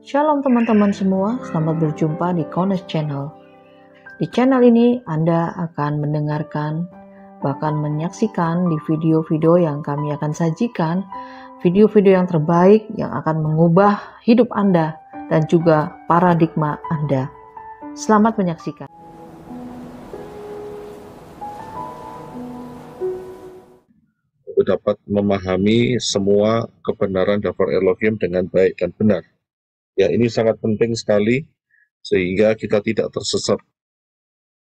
Shalom teman-teman semua, selamat berjumpa di Kones Channel. Di channel ini Anda akan mendengarkan, bahkan menyaksikan di video-video yang kami akan sajikan, video-video yang terbaik yang akan mengubah hidup Anda dan juga paradigma Anda. Selamat menyaksikan. Untuk dapat memahami semua kebenaran daftar Elohim dengan baik dan benar. Ya, ini sangat penting sekali sehingga kita tidak tersesat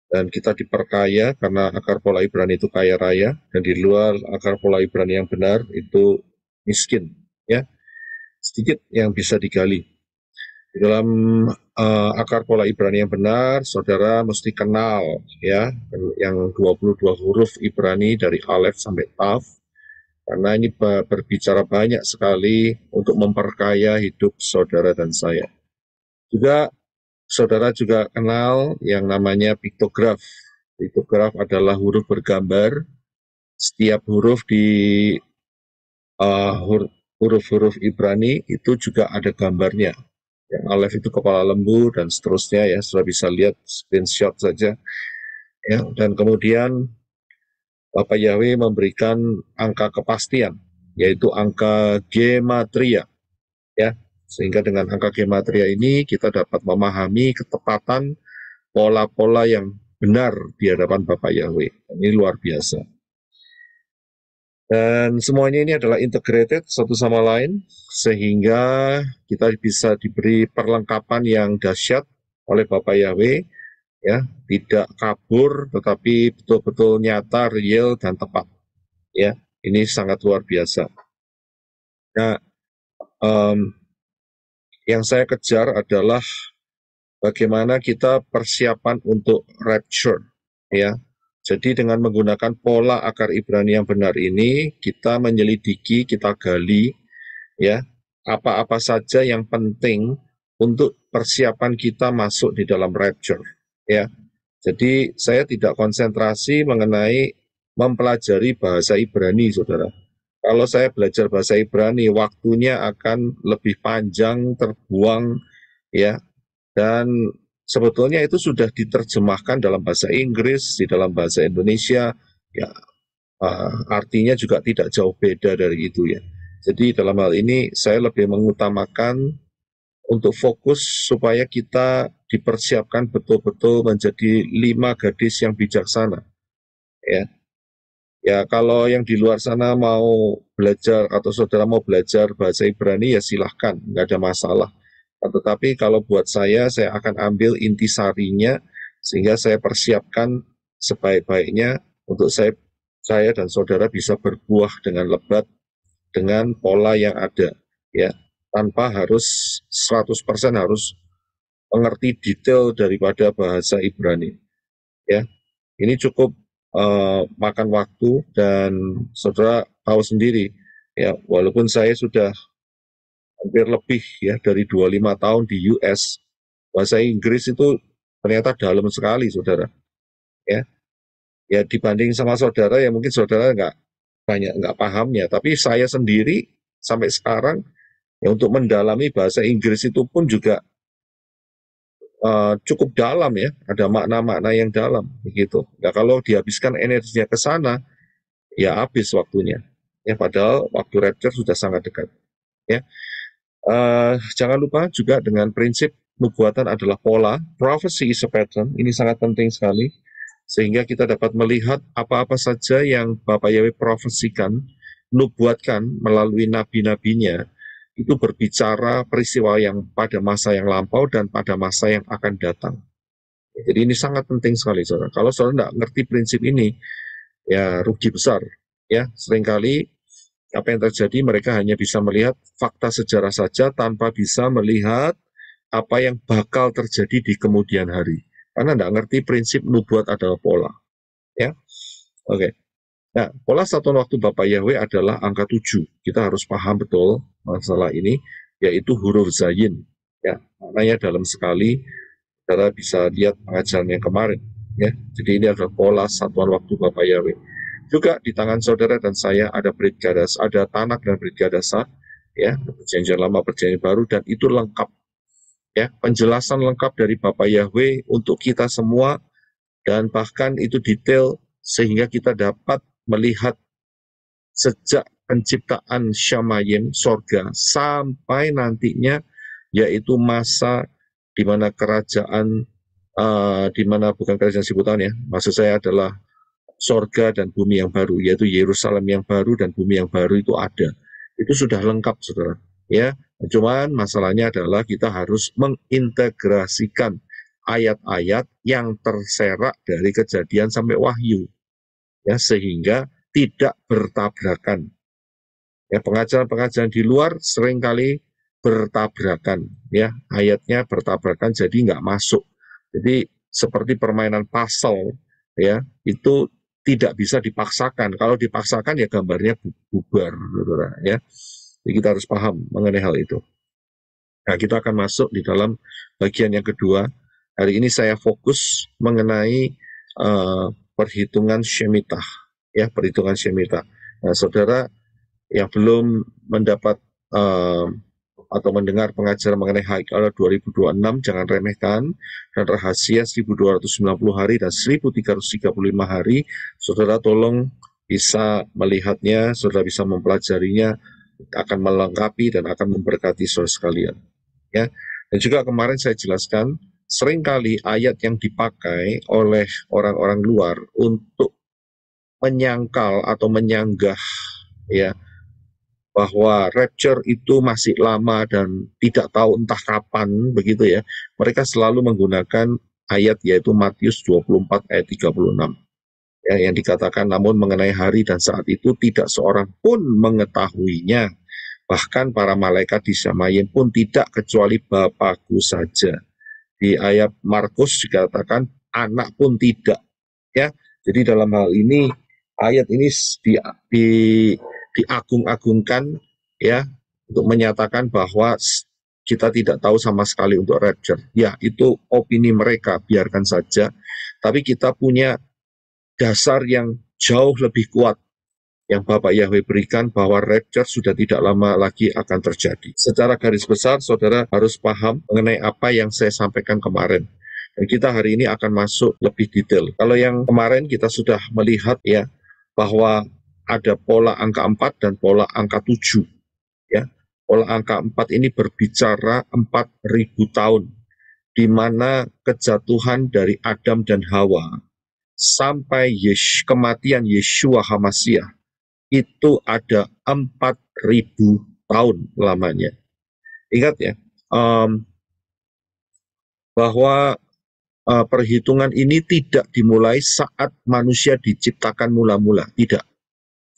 dan kita diperkaya karena akar pola Ibrani itu kaya raya, dan di luar akar pola Ibrani yang benar itu miskin. Ya, sedikit yang bisa digali. Di dalam akar pola Ibrani yang benar, saudara mesti kenal ya yang 22 huruf Ibrani dari Alef sampai Taf, karena ini berbicara banyak sekali untuk memperkaya hidup saudara dan saya. Juga saudara juga kenal yang namanya piktograf. Piktograf adalah huruf bergambar. Setiap huruf di huruf-huruf Ibrani itu juga ada gambarnya. Yang Alef itu kepala lembu dan seterusnya ya, sudah bisa lihat screenshot saja. Ya, dan kemudian Bapak Yahweh memberikan angka kepastian, yaitu angka gematria. Ya, sehingga dengan angka gematria ini kita dapat memahami ketepatan pola-pola yang benar di hadapan Bapak Yahweh. Ini luar biasa. Dan semuanya ini adalah integrated satu sama lain, sehingga kita bisa diberi perlengkapan yang dahsyat oleh Bapak Yahweh, ya, tidak kabur, tetapi betul-betul nyata, real, dan tepat. Ya, ini sangat luar biasa. Nah, yang saya kejar adalah bagaimana kita persiapan untuk rapture, ya. Jadi dengan menggunakan pola akar Ibrani yang benar ini, kita menyelidiki, kita gali, ya, apa-apa saja yang penting untuk persiapan kita masuk di dalam rapture, ya. Jadi saya tidak konsentrasi mengenai mempelajari bahasa Ibrani, saudara. Kalau saya belajar bahasa Ibrani, waktunya akan lebih panjang, terbuang, ya, dan sebetulnya itu sudah diterjemahkan dalam bahasa Inggris, di dalam bahasa Indonesia, ya, artinya juga tidak jauh beda dari itu ya. Jadi dalam hal ini saya lebih mengutamakan untuk fokus supaya kita dipersiapkan betul-betul menjadi 5 gadis yang bijaksana. Ya, ya kalau yang di luar sana mau belajar atau saudara mau belajar bahasa Ibrani ya silahkan, nggak ada masalah. Tetapi kalau buat saya akan ambil intisarinya sehingga saya persiapkan sebaik-baiknya untuk saya dan saudara bisa berbuah dengan lebat dengan pola yang ada, ya, tanpa harus 100% harus mengerti detail daripada bahasa Ibrani. Ya, ini cukup makan waktu, dan saudara tahu sendiri, ya, walaupun saya sudah hampir lebih ya dari 25 tahun di US, bahasa Inggris itu ternyata dalam sekali, saudara. Ya, ya dibanding sama saudara ya mungkin saudara nggak pahamnya, tapi saya sendiri sampai sekarang ya untuk mendalami bahasa Inggris itu pun juga cukup dalam ya, ada makna-makna yang dalam begitu. Ya kalau dihabiskan energinya ke sana, ya habis waktunya. Ya padahal waktu rapture sudah sangat dekat. Ya, jangan lupa juga dengan prinsip nubuatan adalah pola, prophecy is a pattern. Ini sangat penting sekali, sehingga kita dapat melihat apa-apa saja yang Bapak Yahweh profesikan, nubuatkan melalui nabi-nabinya, itu berbicara peristiwa yang pada masa yang lampau dan pada masa yang akan datang. Jadi ini sangat penting sekali, saudara. Kalau saudara tidak ngerti prinsip ini, ya rugi besar. Ya, seringkali apa yang terjadi, mereka hanya bisa melihat fakta sejarah saja tanpa bisa melihat apa yang bakal terjadi di kemudian hari. Karena tidak ngerti prinsip nubuat adalah pola. Ya, oke. Nah, pola satuan waktu Bapak Yahweh adalah angka 7. Kita harus paham betul masalah ini, yaitu huruf Zayin. Ya, maknanya dalam sekali. Saudara bisa lihat pengajaran yang kemarin. Ya, jadi ini adalah pola satuan waktu Bapak Yahweh. Juga di tangan saudara dan saya ada Brit Gadas, ada Tanak dan Brit Gadasa, ya, perjanjian lama, perjanjian baru, dan itu lengkap. Ya, penjelasan lengkap dari Bapak Yahweh untuk kita semua, dan bahkan itu detail sehingga kita dapat melihat sejak penciptaan Syamayim, sorga, sampai nantinya yaitu masa di mana kerajaan, di mana bukan kerajaan Sibutan ya, maksud saya adalah sorga dan bumi yang baru, yaitu Yerusalem yang baru dan bumi yang baru itu ada. Itu sudah lengkap, saudara. Ya, cuman masalahnya adalah kita harus mengintegrasikan ayat-ayat yang terserak dari Kejadian sampai Wahyu, ya, sehingga tidak bertabrakan. Ya, pengajaran-pengajaran di luar seringkali bertabrakan, ya, ayatnya bertabrakan jadi nggak masuk. Jadi seperti permainan puzzle, ya, itu tidak bisa dipaksakan. Kalau dipaksakan ya gambarnya bubar, saudara, ya. Jadi kita harus paham mengenai hal itu. Nah, kita akan masuk di dalam bagian yang kedua. Hari ini saya fokus mengenai perhitungan Shemitah, ya, perhitungan Shemitah. Nah, saudara yang belum mendapat atau mendengar pengajaran mengenai Haikal 2026, jangan remehkan, dan rahasia 1290 hari dan 1335 hari, saudara tolong bisa melihatnya, saudara bisa mempelajarinya, akan melengkapi dan akan memberkati saudara sekalian. Ya. Dan juga kemarin saya jelaskan, seringkali ayat yang dipakai oleh orang-orang luar untuk menyangkal atau menyanggah, ya, bahwa rapture itu masih lama dan tidak tahu entah kapan, begitu ya. Mereka selalu menggunakan ayat yaitu Matius 24 ayat 36. Ya, yang dikatakan, namun mengenai hari dan saat itu tidak seorang pun mengetahuinya. Bahkan para malaikat di Syamayim pun tidak, kecuali Bapakku saja. Di ayat Markus dikatakan anak pun tidak. Ya, jadi dalam hal ini ayat ini diagung-agungkan, ya, untuk menyatakan bahwa kita tidak tahu sama sekali untuk rapture. Ya, itu opini mereka, biarkan saja. Tapi kita punya dasar yang jauh lebih kuat yang Bapak Yahweh berikan, bahwa rapture sudah tidak lama lagi akan terjadi. Secara garis besar, saudara harus paham mengenai apa yang saya sampaikan kemarin. Dan kita hari ini akan masuk lebih detail. Kalau yang kemarin kita sudah melihat, ya, bahwa ada pola angka 4 dan pola angka 7. Ya. Pola angka 4 ini berbicara 4.000 tahun, di mana kejatuhan dari Adam dan Hawa sampai kematian Yeshua HaMasyiah itu ada 4.000 tahun lamanya. Ingat ya, bahwa perhitungan ini tidak dimulai saat manusia diciptakan mula-mula, tidak.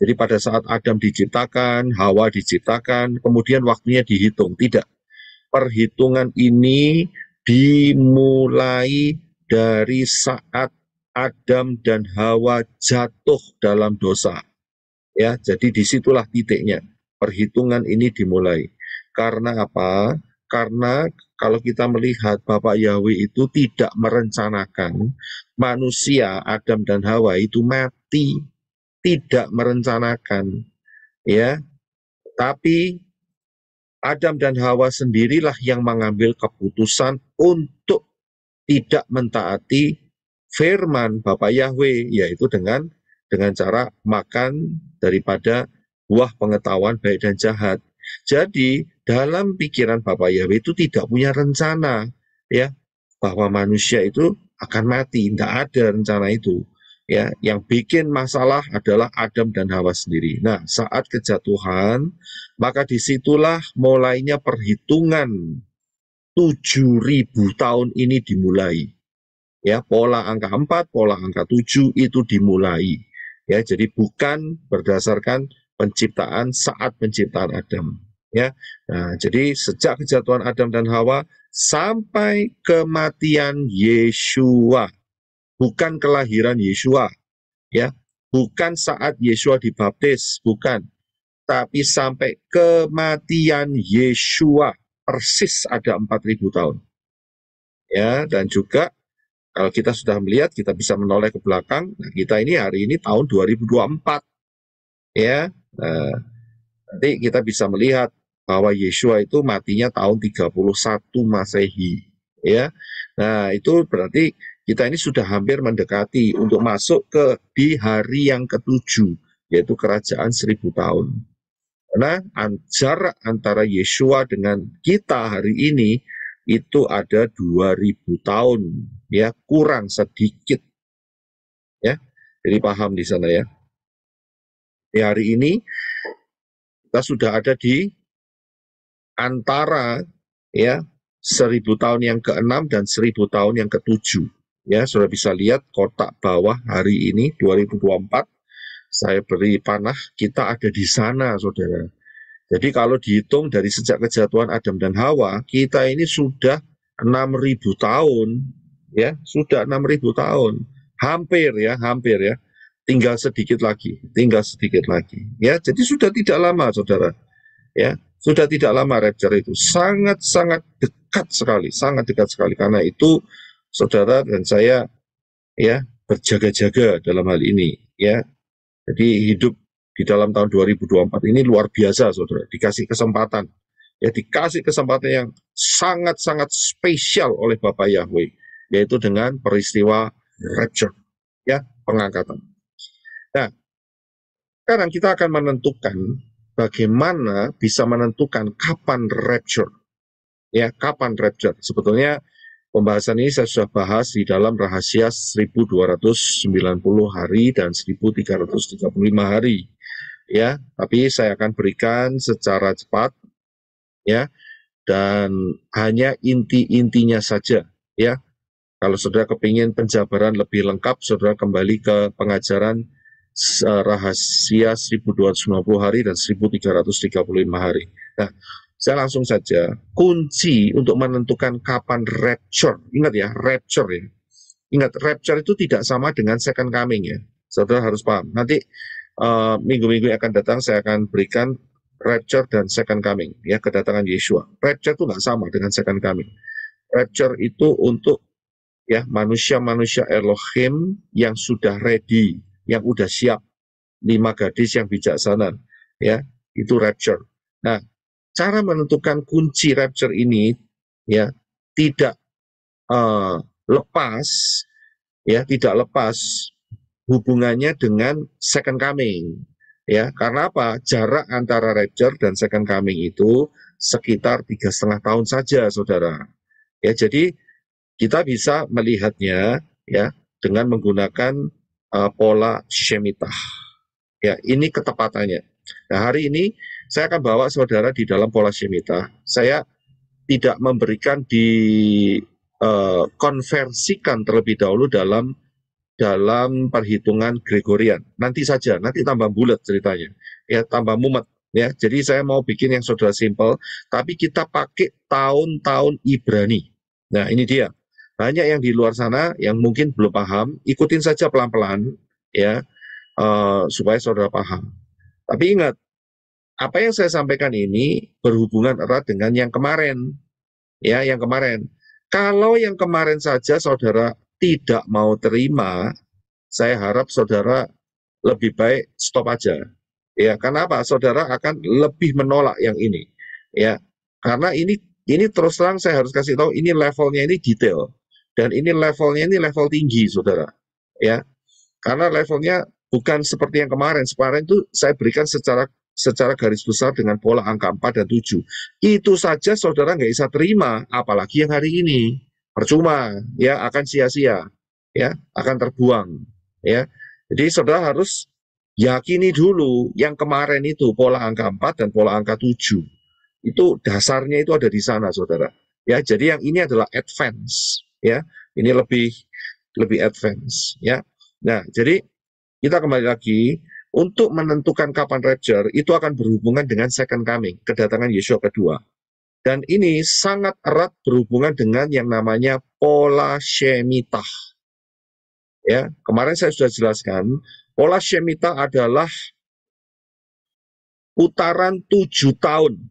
Jadi pada saat Adam diciptakan, Hawa diciptakan, kemudian waktunya dihitung, tidak. Perhitungan ini dimulai dari saat Adam dan Hawa jatuh dalam dosa. Ya, jadi disitulah titiknya. Perhitungan ini dimulai. Karena apa? Karena kalau kita melihat Bapak Yahweh itu tidak merencanakan manusia Adam dan Hawa itu mati, tidak merencanakan, ya. Tapi Adam dan Hawa sendirilah yang mengambil keputusan untuk tidak mentaati firman Bapak Yahweh, yaitu dengan cara makan daripada buah pengetahuan baik dan jahat. Jadi dalam pikiran Bapak Yahweh itu tidak punya rencana, ya, bahwa manusia itu akan mati. Tidak ada rencana itu. Ya, yang bikin masalah adalah Adam dan Hawa sendiri. Nah, saat kejatuhan, maka disitulah mulainya perhitungan 7.000 tahun ini dimulai. Ya, pola angka 4, pola angka 7 itu dimulai. Ya, jadi bukan berdasarkan penciptaan saat penciptaan Adam. Ya, nah, jadi sejak kejatuhan Adam dan Hawa sampai kematian Yeshua, bukan kelahiran Yeshua, ya, bukan saat Yeshua dibaptis, bukan, tapi sampai kematian Yeshua persis ada 4.000 tahun. Ya, dan juga kalau kita sudah melihat, kita bisa menoleh ke belakang. Nah, kita ini hari ini tahun 2024, ya. Nah, nanti kita bisa melihat bahwa Yeshua itu matinya tahun 31 Masehi, ya. Nah, itu berarti kita ini sudah hampir mendekati untuk masuk di hari yang ketujuh, yaitu kerajaan 1000 tahun. Karena jarak antara Yeshua dengan kita hari ini itu ada 2000 tahun, ya, kurang sedikit, ya. Jadi paham di sana, ya. Di hari ini kita sudah ada di antara, ya, 1000 tahun yang ke-6 dan 1000 tahun yang ke-7. Ya, sudah bisa lihat kotak bawah hari ini 2024. Saya beri panah, kita ada di sana, saudara. Jadi kalau dihitung dari sejak kejatuhan Adam dan Hawa, kita ini sudah 6.000 tahun, ya, sudah 6.000 tahun. Hampir ya. Tinggal sedikit lagi. Ya, jadi sudah tidak lama, saudara. Ya, sudah tidak lama rapture itu. Sangat dekat sekali. Karena itu saudara dan saya, ya, berjaga-jaga dalam hal ini, ya. Jadi hidup di dalam tahun 2024 ini luar biasa, saudara. Dikasih kesempatan yang sangat spesial oleh Bapak Yahweh, yaitu dengan peristiwa rapture, ya, pengangkatan. Nah, sekarang kita akan menentukan bagaimana bisa menentukan kapan rapture. Ya, kapan rapture? Sebetulnya pembahasan ini saya sudah bahas di dalam rahasia 1290 hari dan 1335 hari. Ya, tapi saya akan berikan secara cepat, ya, dan hanya inti-intinya saja, ya. Kalau saudara kepingin penjabaran lebih lengkap, saudara kembali ke pengajaran rahasia 1290 hari dan 1335 hari. Nah, saya langsung saja, kunci untuk menentukan kapan rapture, ingat ya, rapture ya. Ingat, rapture itu tidak sama dengan second coming ya. Saudara harus paham. Nanti minggu-minggu yang akan datang saya akan berikan rapture dan second coming, ya, kedatangan Yeshua. Rapture itu nggak sama dengan second coming. Rapture itu untuk, ya, manusia-manusia Elohim yang sudah ready, yang udah siap, 5 gadis yang bijaksana, ya, itu rapture. Nah, cara menentukan kunci rapture ini, ya, tidak lepas, ya, tidak lepas hubungannya dengan second coming, ya. Karena apa? Jarak antara rapture dan second coming itu sekitar 3,5 tahun saja, saudara. Ya, jadi kita bisa melihatnya, ya, dengan menggunakan pola Shemitah. Ya, ini ketepatannya. Nah, hari ini saya akan bawa saudara di dalam pola Shemitah. Saya tidak memberikan konversikan terlebih dahulu dalam perhitungan Gregorian. Nanti saja, nanti tambah bulat ceritanya. Ya, tambah mumet. Ya, jadi saya mau bikin yang saudara simple, tapi kita pakai tahun-tahun Ibrani. Nah, ini dia. Banyak yang di luar sana yang mungkin belum paham, ikutin saja pelan-pelan, ya, supaya saudara paham. Tapi ingat, apa yang saya sampaikan ini berhubungan erat dengan yang kemarin, ya, yang kemarin. Kalau yang kemarin saja saudara tidak mau terima, saya harap saudara lebih baik stop aja. Ya, karena apa? Saudara akan lebih menolak yang ini. Ya, karena ini terus terang saya harus kasih tahu, ini levelnya ini detail. Dan ini levelnya ini level tinggi, saudara. Ya, karena levelnya bukan seperti yang kemarin. Kemarin itu saya berikan secara garis besar dengan pola angka 4 dan 7. Itu saja saudara nggak bisa terima, apalagi yang hari ini. Percuma, ya, akan sia-sia, ya, akan terbuang, ya. Jadi saudara harus yakini dulu yang kemarin itu pola angka 4 dan pola angka 7. Itu dasarnya itu ada di sana, saudara. Ya, jadi yang ini adalah advance, ya. Ini lebih advance, ya. Nah, jadi kita kembali lagi, untuk menentukan kapan rapture, itu akan berhubungan dengan second coming, kedatangan Yeshua kedua. Dan ini sangat erat berhubungan dengan yang namanya pola Shemitah. Ya, kemarin saya sudah jelaskan, pola Shemitah adalah putaran 7 tahun.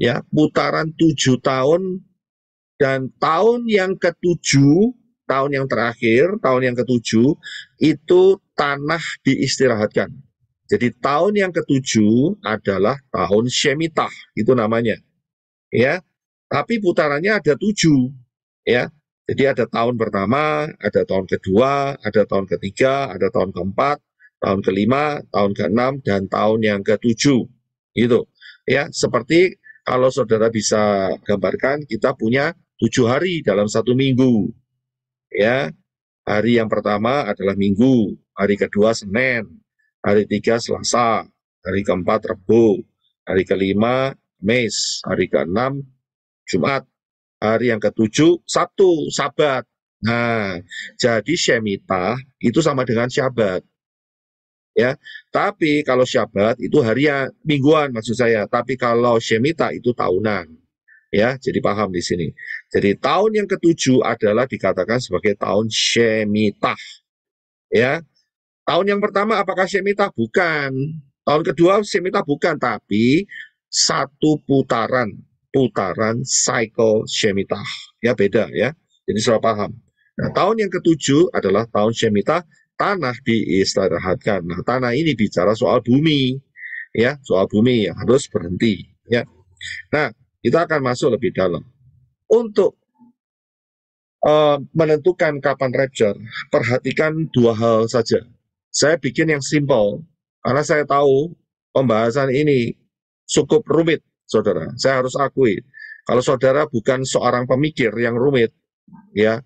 Ya, putaran 7 tahun, dan tahun yang ke-7, tahun yang terakhir, tahun yang ke-7, itu tanah diistirahatkan. Jadi tahun yang ketujuh adalah tahun Shemitah, itu namanya. Ya, tapi putarannya ada 7. Ya, jadi ada tahun pertama, ada tahun kedua, ada tahun ketiga, ada tahun keempat, tahun kelima, tahun keenam, dan tahun yang ketujuh. Gitu. Ya, seperti kalau saudara bisa gambarkan, kita punya 7 hari dalam satu minggu. Ya, hari yang pertama adalah Minggu, hari kedua Senin, hari ketiga Selasa, hari keempat Rabu, hari kelima Kamis, hari keenam Jumat, hari yang ketujuh Sabtu, Sabat. Nah, jadi Shemitah itu sama dengan Syabat. Ya, tapi kalau Syabat itu harian, mingguan maksud saya. Tapi kalau Shemitah itu tahunan. Ya, jadi paham di sini. Jadi tahun yang ketujuh adalah dikatakan sebagai tahun Shemitah. Ya, tahun yang pertama apakah Shemitah? Bukan. Tahun kedua Shemitah bukan, tapi satu putaran cycle Shemitah. Ya, beda ya. Jadi salah paham. Nah, tahun yang ketujuh adalah tahun Shemitah, tanah diistirahatkan. Nah, tanah ini bicara soal bumi. Ya, soal bumi yang harus berhenti. Ya. Nah, kita akan masuk lebih dalam. Untuk menentukan kapan rapture, perhatikan 2 hal saja. Saya bikin yang simple, karena saya tahu pembahasan ini cukup rumit, saudara. Saya harus akui, kalau saudara bukan seorang pemikir yang rumit, ya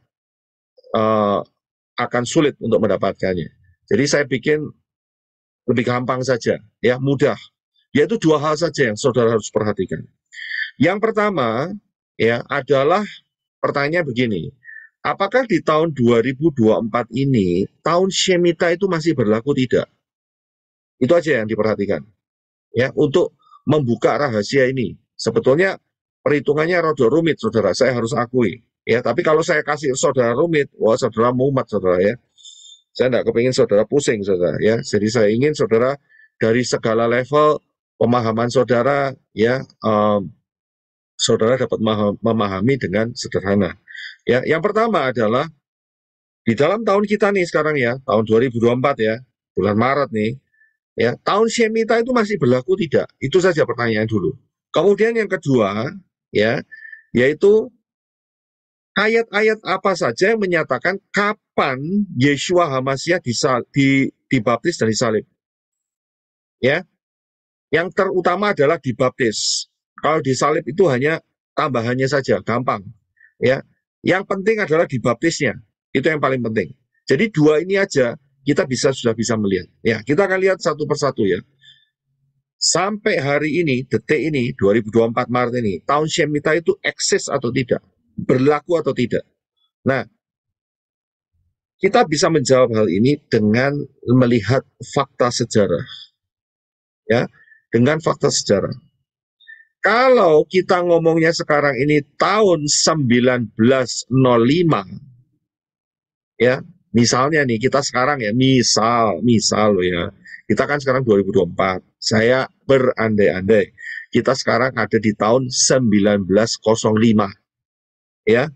akan sulit untuk mendapatkannya. Jadi saya bikin lebih gampang saja, ya mudah. Yaitu 2 hal saja yang saudara harus perhatikan. Yang pertama, ya adalah pertanyaan begini. Apakah di tahun 2024 ini, tahun Shemitah itu masih berlaku tidak? Itu aja yang diperhatikan. Ya, untuk membuka rahasia ini. Sebetulnya perhitungannya rada rumit, saudara. Saya harus akui. Ya, tapi kalau saya kasih saudara rumit, wah saudara mumet, saudara ya. Saya tidak kepingin saudara pusing, saudara ya. Jadi saya ingin saudara dari segala level pemahaman saudara, ya, saudara dapat memahami dengan sederhana. Ya, yang pertama adalah di dalam tahun kita nih sekarang ya, tahun 2024 ya, bulan Maret nih, ya, tahun Shemitah itu masih berlaku tidak? Itu saja pertanyaan dulu. Kemudian yang kedua, ya, yaitu ayat-ayat apa saja yang menyatakan kapan Yeshua HaMasyiah dibaptis dan disalib? Ya, yang terutama adalah dibaptis. Kalau disalib itu hanya tambahannya saja, gampang. Ya, yang penting adalah dibaptisnya. Itu yang paling penting. Jadi 2 ini aja kita sudah bisa melihat. Ya, kita akan lihat satu persatu ya. Sampai hari ini, detik ini, 2024 Maret ini, tahun Shemitah itu eksis atau tidak? Berlaku atau tidak? Nah, kita bisa menjawab hal ini dengan melihat fakta sejarah. Ya, dengan fakta sejarah. Kalau kita ngomongnya sekarang ini tahun 1905, ya, misalnya nih kita sekarang ya, misal loh ya, kita kan sekarang 2024, saya berandai-andai, kita sekarang ada di tahun 1905, ya,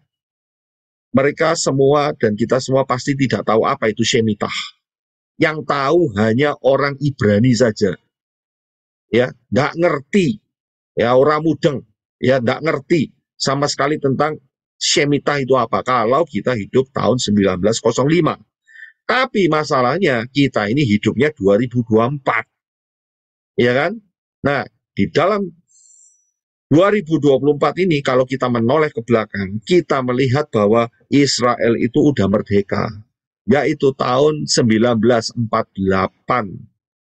mereka semua dan kita semua pasti tidak tahu apa itu Shemitah, yang tahu hanya orang Ibrani saja, ya, nggak ngerti, ya orang mudeng, ya nggak ngerti sama sekali tentang Shemitah itu apa kalau kita hidup tahun 1905. Tapi masalahnya kita ini hidupnya 2024. Ya kan? Nah, di dalam 2024 ini kalau kita menoleh ke belakang, kita melihat bahwa Israel itu udah merdeka. Yaitu tahun 1948.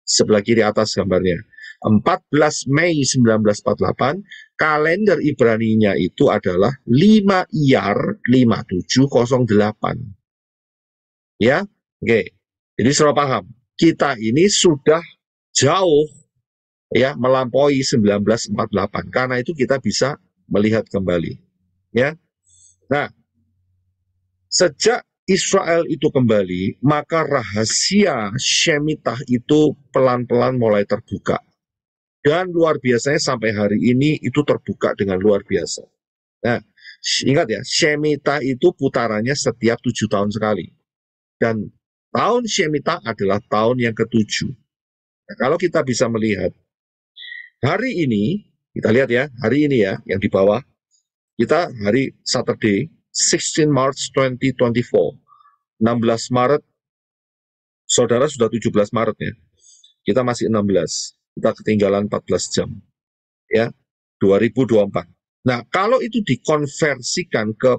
Sebelah kiri atas gambarnya. 14 Mei 1948, kalender Ibrani-nya itu adalah 5 Iyar 5708. Ya, oke. Jadi sudah paham. Kita ini sudah jauh ya melampaui 1948. Karena itu kita bisa melihat kembali. Ya. Nah, sejak Israel itu kembali, maka rahasia Shemitah itu pelan-pelan mulai terbuka. Dan luar biasanya sampai hari ini itu terbuka dengan luar biasa. Nah, ingat ya, Shemitah itu putarannya setiap 7 tahun sekali. Dan tahun Shemitah adalah tahun yang ke-7. Nah, kalau kita bisa melihat hari ini, kita lihat ya, hari ini ya, yang di bawah, kita hari Saturday, 16 March 2024, 16 Maret, saudara sudah 17 Maret ya, kita masih 16, kita ketinggalan 14 jam, ya, 2024. Nah, kalau itu dikonversikan ke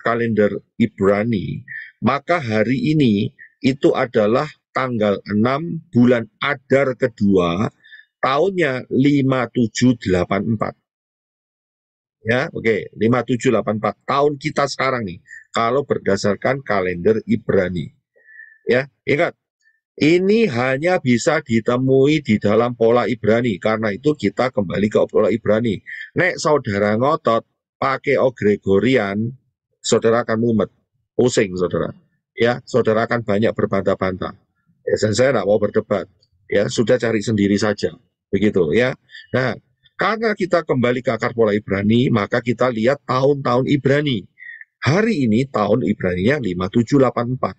kalender Ibrani, maka hari ini itu adalah tanggal 6 bulan Adar kedua, tahunnya 5784. Ya, oke, 5784 tahun kita sekarang nih, kalau berdasarkan kalender Ibrani. Ya, ingat, ini hanya bisa ditemui di dalam pola Ibrani, karena itu kita kembali ke pola Ibrani. Nek saudara ngotot pakai Gregorian, saudara akan mumet, pusing saudara. Ya, saudara akan banyak berbantah-bantah. Ya, dan saya tidak mau berdebat. Ya, sudah cari sendiri saja. Begitu ya. Nah, karena kita kembali ke akar pola Ibrani, maka kita lihat tahun-tahun Ibrani. Hari ini tahun Ibraninya 5784.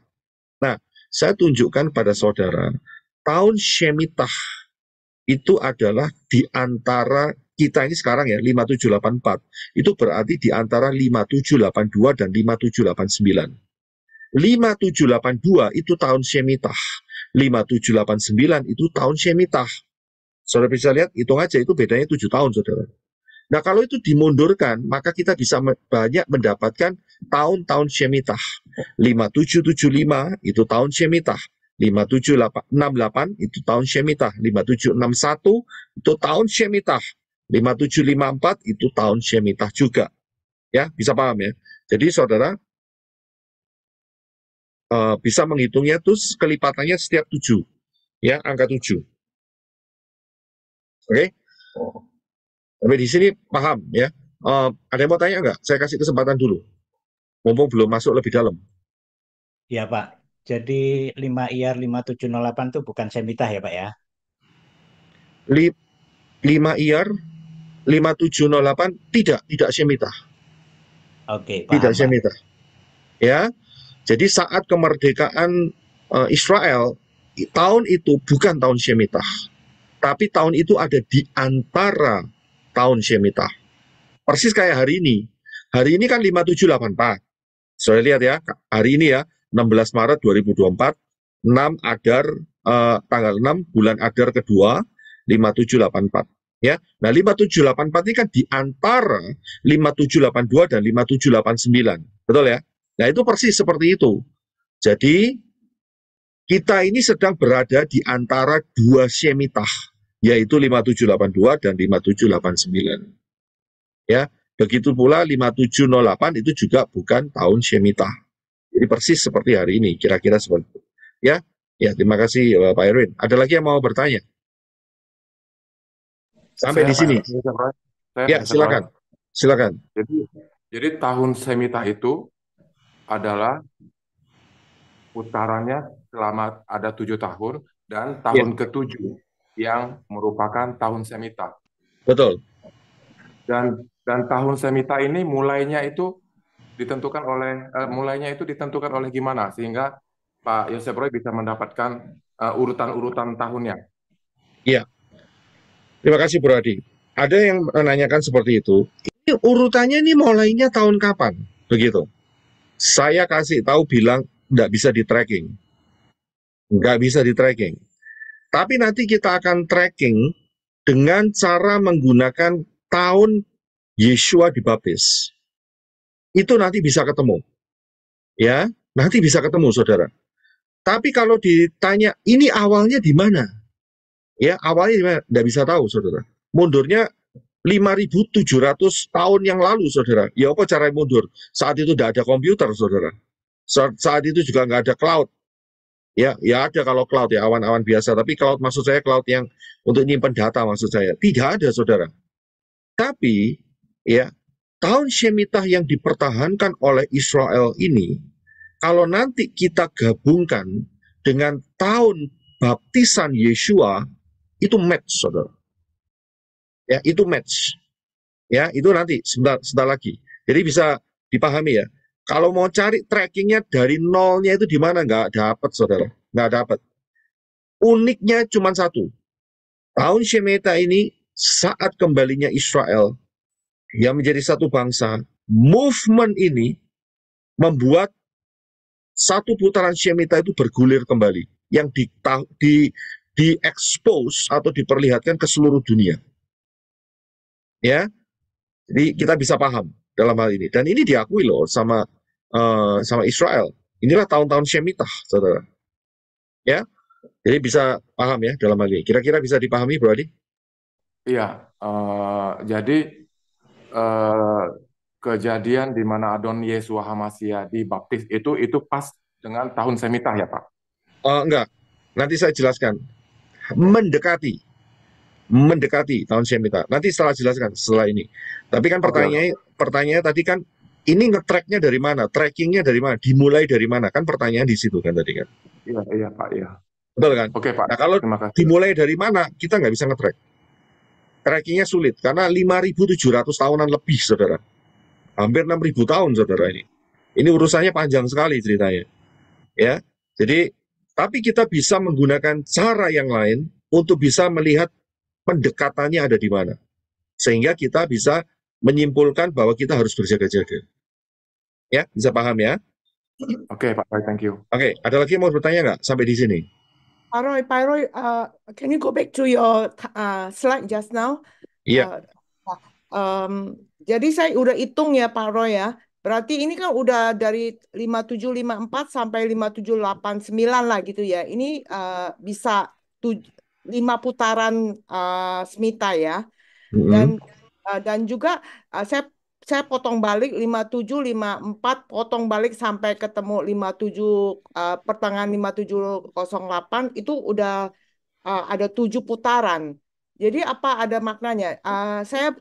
Nah, saya tunjukkan pada saudara, tahun Shemitah itu adalah di antara kita ini sekarang ya, 5784. Itu berarti di antara 5782 dan 5789. 5782 itu tahun Shemitah. 5789 itu tahun Shemitah. Saudara bisa lihat, hitung aja itu bedanya 7 tahun, saudara. Nah, kalau itu dimundurkan, maka kita bisa banyak mendapatkan tahun-tahun Shemitah. 5775 itu tahun Shemitah. 5768 itu tahun Shemitah. 5761 itu tahun Shemitah. 5754 itu tahun Shemitah juga. Ya, bisa paham ya. Jadi saudara bisa menghitungnya terus kelipatannya setiap 7. Ya, angka 7. Oke? Sampai di sini paham ya. Ada yang mau tanya nggak? Saya kasih kesempatan dulu. Mumpung belum masuk lebih dalam. Ya Pak, jadi 5 IR 5708 itu bukan Shemitah ya Pak ya? 5 IR 5708 tidak Shemitah. Oke, Tidak paham Pak. Shemitah. Ya. Jadi saat kemerdekaan Israel, tahun itu bukan tahun Shemitah. Tapi tahun itu ada di antara tahun Shemitah. Persis kayak hari ini. Hari ini kan 5784. Saya lihat ya, hari ini ya, 16 Maret 2024, 6 Adar, tanggal 6 bulan Adar kedua, 5784. Ya, nah 5784 ini kan di antara 5782 dan 5789. Betul ya? Nah itu persis seperti itu. Jadi kita ini sedang berada di antara dua Shemitah, yaitu 5782 dan 5789. Ya, begitu pula 5708 itu juga bukan tahun Shemitah. Jadi persis seperti hari ini, kira-kira seperti itu. Ya, ya terima kasih Pak Erwin. Ada lagi yang mau bertanya? Sampai di sini. Ya, silakan. Silakan. Jadi tahun Shemitah itu adalah putarannya selama ada 7 tahun dan tahun ke-7 yang merupakan tahun Shemitah. Betul. Dan tahun Shemitah ini mulainya itu ditentukan oleh gimana sehingga Pak Yosef Roy bisa mendapatkan urutan-urutan tahunnya. Iya. Terima kasih Bro Adi. Ada yang menanyakan seperti itu. Ini urutannya ini mulainya tahun kapan? Begitu. Saya kasih tahu bilang nggak bisa di tracking. Nggak bisa di tracking. Tapi nanti kita akan tracking dengan cara menggunakan tahun Yeshua dibaptis. Itu nanti bisa ketemu. Ya, nanti bisa ketemu saudara. Tapi kalau ditanya ini awalnya di mana? Ya, awalnya di mana? Nggak bisa tahu saudara. Mundurnya 5.700 tahun yang lalu saudara. Ya apa cara mundur? Saat itu tidak ada komputer saudara. Saat itu juga nggak ada cloud. Ya ada kalau cloud ya, awan-awan biasa. Tapi cloud maksud saya cloud yang untuk nyimpen data maksud saya. Tidak ada saudara. Tapi ya tahun Shemitah yang dipertahankan oleh Israel ini, kalau nanti kita gabungkan dengan tahun baptisan Yeshua, itu match, saudara. Ya, itu match. Ya, itu nanti sebentar lagi. Jadi bisa dipahami ya. Kalau mau cari trackingnya dari nolnya itu di mana, nggak dapat, saudara. Nggak dapat. Uniknya cuma satu. Tahun Shemitah ini saat kembalinya Israel yang menjadi satu bangsa, movement ini membuat satu putaran Shemitah itu bergulir kembali, yang di-expose atau diperlihatkan ke seluruh dunia. Ya, jadi kita bisa paham dalam hal ini. Dan ini diakui loh sama Israel. Inilah tahun-tahun Shemitah, saudara. Ya, jadi bisa paham ya dalam hal ini. Kira-kira bisa dipahami, Bro Adi? Iya, jadi eh, kejadian di mana Adon Yesua Hamashiach dibaptis itu pas dengan tahun Semitah ya Pak? Enggak, nanti saya jelaskan. Oke. Mendekati tahun Shemitah. Nanti setelah jelaskan setelah ini. Tapi kan Oke, oke. pertanyaannya tadi kan ini nge-tracknya dari mana? Trackingnya dari mana? Dimulai dari mana? Kan pertanyaan di situ kan tadi kan. Iya, iya Pak, iya. Betul kan? Oke Pak, Nah kalau terima kasih. dimulai dari mana? Kita nggak bisa nge-track. Trackingnya sulit karena 5.700 tahunan lebih, saudara. Hampir 6.000 tahun, saudara ini. Ini urusannya panjang sekali ceritanya. Ya, jadi tapi kita bisa menggunakan cara yang lain untuk bisa melihat pendekatannya ada di mana. Sehingga kita bisa menyimpulkan bahwa kita harus berjaga-jaga. Ya, bisa paham ya? Oke Pak, baik, thank you. Oke, ada lagi yang mau bertanya nggak sampai di sini? Pak Roy, can you go back to your slide just now? Iya. Jadi saya udah hitung ya Pak Roy ya. Berarti ini kan udah dari 5754 sampai 5789 lah gitu ya. Ini bisa 5 putaran Smita ya. Dan juga saya potong balik 5754, potong balik sampai ketemu 57 pertengahan 5708 itu udah ada 7 putaran. Jadi apa ada maknanya? Saya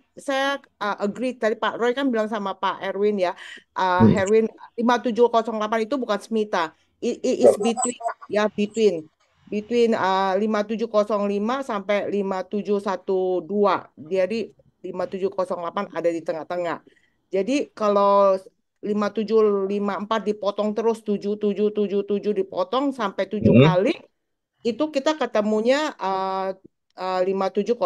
agree tadi Pak Roy kan bilang sama Pak Erwin ya, Herwin 5708 itu bukan Smita, it is between 5705 sampai 5712. Jadi 5708 ada di tengah-tengah. Jadi kalau 5754 dipotong terus 7777 dipotong sampai 7 kali itu kita ketemunya 5705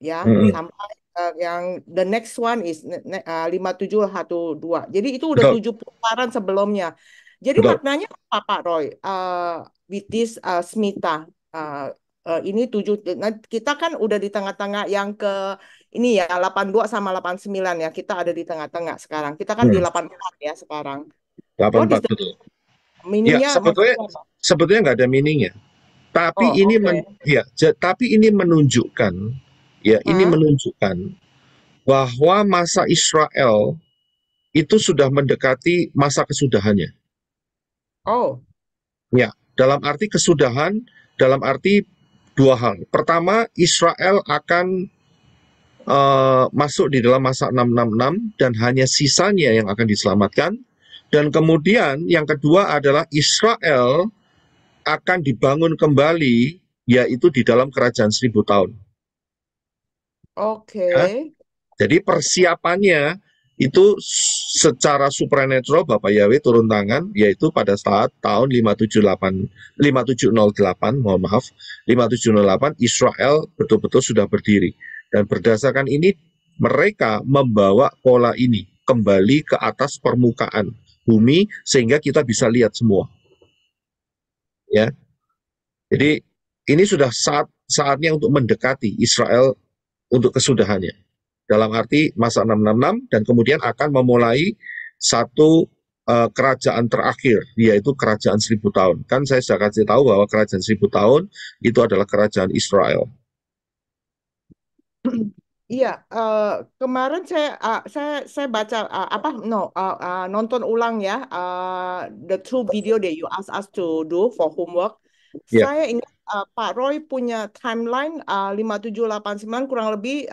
ya sampai yang the next one is 5712. Jadi itu udah Betul. 7 putaran sebelumnya. Jadi Betul. maknanya apa Pak Roy? With this Smita ini 7, nah, kita kan udah di tengah-tengah yang ke ini ya 82 sama 89 ya. Kita ada di tengah-tengah sekarang. Kita kan di 84 ya sekarang. What is 84, the betul. Ya, meaningnya maksudnya apa? sebetulnya nggak ada meaningnya. Tapi Oh, tapi ini menunjukkan, ya, ini Hah? menunjukkan bahwa masa Israel itu sudah mendekati masa kesudahannya. Oh, Ya, dalam arti kesudahan, dalam arti dua hal. Pertama, Israel akan masuk di dalam masa 666 dan hanya sisanya yang akan diselamatkan. Dan kemudian yang kedua adalah Israel akan dibangun kembali, yaitu di dalam kerajaan 1000 tahun. oke. Ya. Jadi persiapannya itu secara supranatural Bapak Yahweh turun tangan, yaitu pada saat tahun 5708, mohon maaf, 5708 Israel betul-betul sudah berdiri. Dan berdasarkan ini mereka membawa pola ini kembali ke atas permukaan bumi sehingga kita bisa lihat semua. Ya. Jadi ini sudah saatnya untuk mendekati Israel untuk kesudahannya. Dalam arti masa 666 dan kemudian akan memulai satu kerajaan terakhir, yaitu kerajaan 1000 tahun. Kan saya sudah kasih tahu bahwa kerajaan 1000 tahun itu adalah kerajaan Israel. Iya, kemarin saya baca nonton ulang ya the true video that you ask us to do for homework. Ya. Saya ingat Pak Roy punya timeline 5789 kurang lebih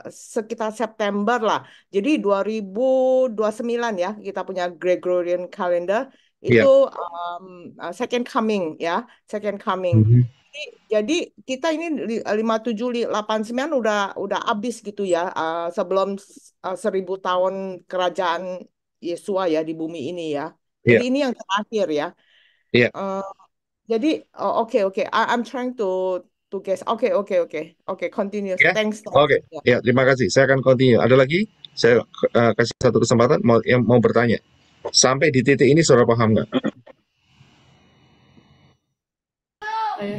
sekitar September lah. Jadi 2029 ya kita punya Gregorian calendar Ya. itu second coming ya, second coming. Jadi kita ini 5789 udah habis gitu ya sebelum 1000 tahun kerajaan Yesua ya di bumi ini ya. Jadi Ya. ini yang terakhir ya. Ya. Jadi, oke. I'm trying to guess. Oke. Continuous. Ya, Thanks. oke. Ya. Ya, terima kasih. Saya akan continue. Ada lagi? Saya kasih satu kesempatan yang mau bertanya. Sampai di titik ini saudara paham nggak?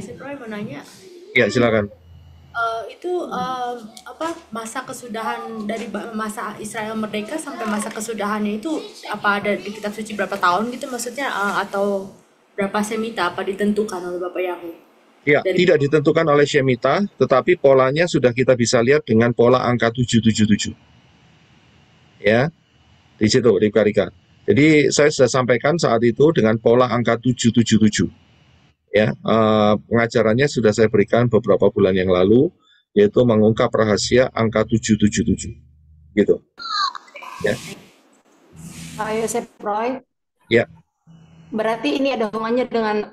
Sip Roy mau nanya, Ya, silakan. itu apa masa kesudahan dari masa Israel merdeka sampai masa kesudahannya itu apa ada di kitab suci berapa tahun gitu maksudnya atau berapa semita apa ditentukan oleh Bapak Yahu? Ya, tidak ditentukan oleh Shemitah, tetapi polanya sudah kita bisa lihat dengan pola angka 777. Ya, di situ, di Karika. Jadi saya sudah sampaikan saat itu dengan pola angka 777. Ya, pengajarannya sudah saya berikan beberapa bulan yang lalu, yaitu mengungkap rahasia angka 777. Gitu. Ya. Ayo, Sip Roy. Ya. Berarti ini ada hubungannya dengan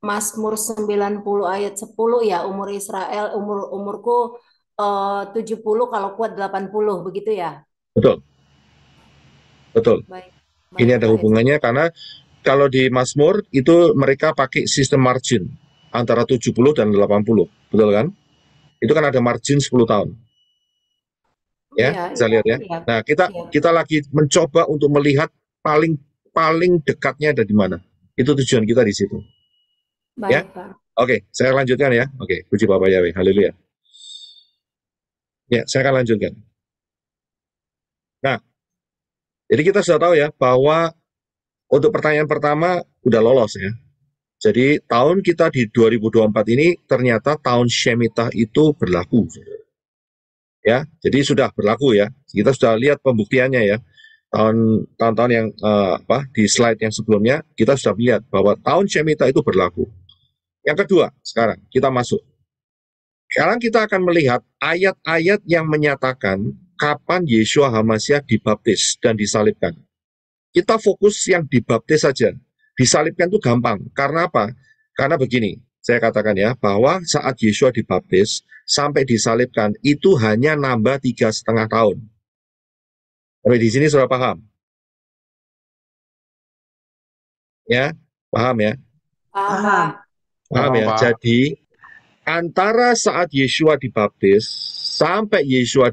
Mazmur 90 ayat 10 ya, umur Israel, umurku 70 kalau kuat 80, begitu ya? Betul. Baik, Ini ada hubungannya karena kalau di Mazmur itu mereka pakai sistem margin antara 70 dan 80, betul kan? Itu kan ada margin 10 tahun. Ya, bisa lihat ya. Nah, kita lagi mencoba untuk melihat paling dekatnya ada di mana. Itu tujuan kita di situ. Baik, ya. Pak. Oke, saya lanjutkan ya. Oke, puji Bapak Yahweh. Haleluya. Ya, saya akan lanjutkan. Nah, jadi kita sudah tahu ya bahwa untuk pertanyaan pertama udah lolos ya. Jadi tahun kita di 2024 ini ternyata tahun Shemitah itu berlaku. Ya, jadi sudah berlaku ya. Kita sudah lihat pembuktiannya ya. Tahun-tahun yang di slide yang sebelumnya kita sudah melihat bahwa tahun Shemitah itu berlaku. Yang kedua, sekarang kita masuk. Sekarang kita akan melihat ayat-ayat yang menyatakan kapan Yeshua HaMashiach dibaptis dan disalibkan. Kita fokus yang dibaptis saja. Disalibkan itu gampang. Karena apa? Karena begini, saya katakan ya, bahwa saat Yeshua dibaptis sampai disalibkan itu hanya nambah 3,5 tahun. Sampai di sini sudah paham? Ya, paham ya? Paham ya? Jadi antara saat Yeshua dibaptis sampai Yeshua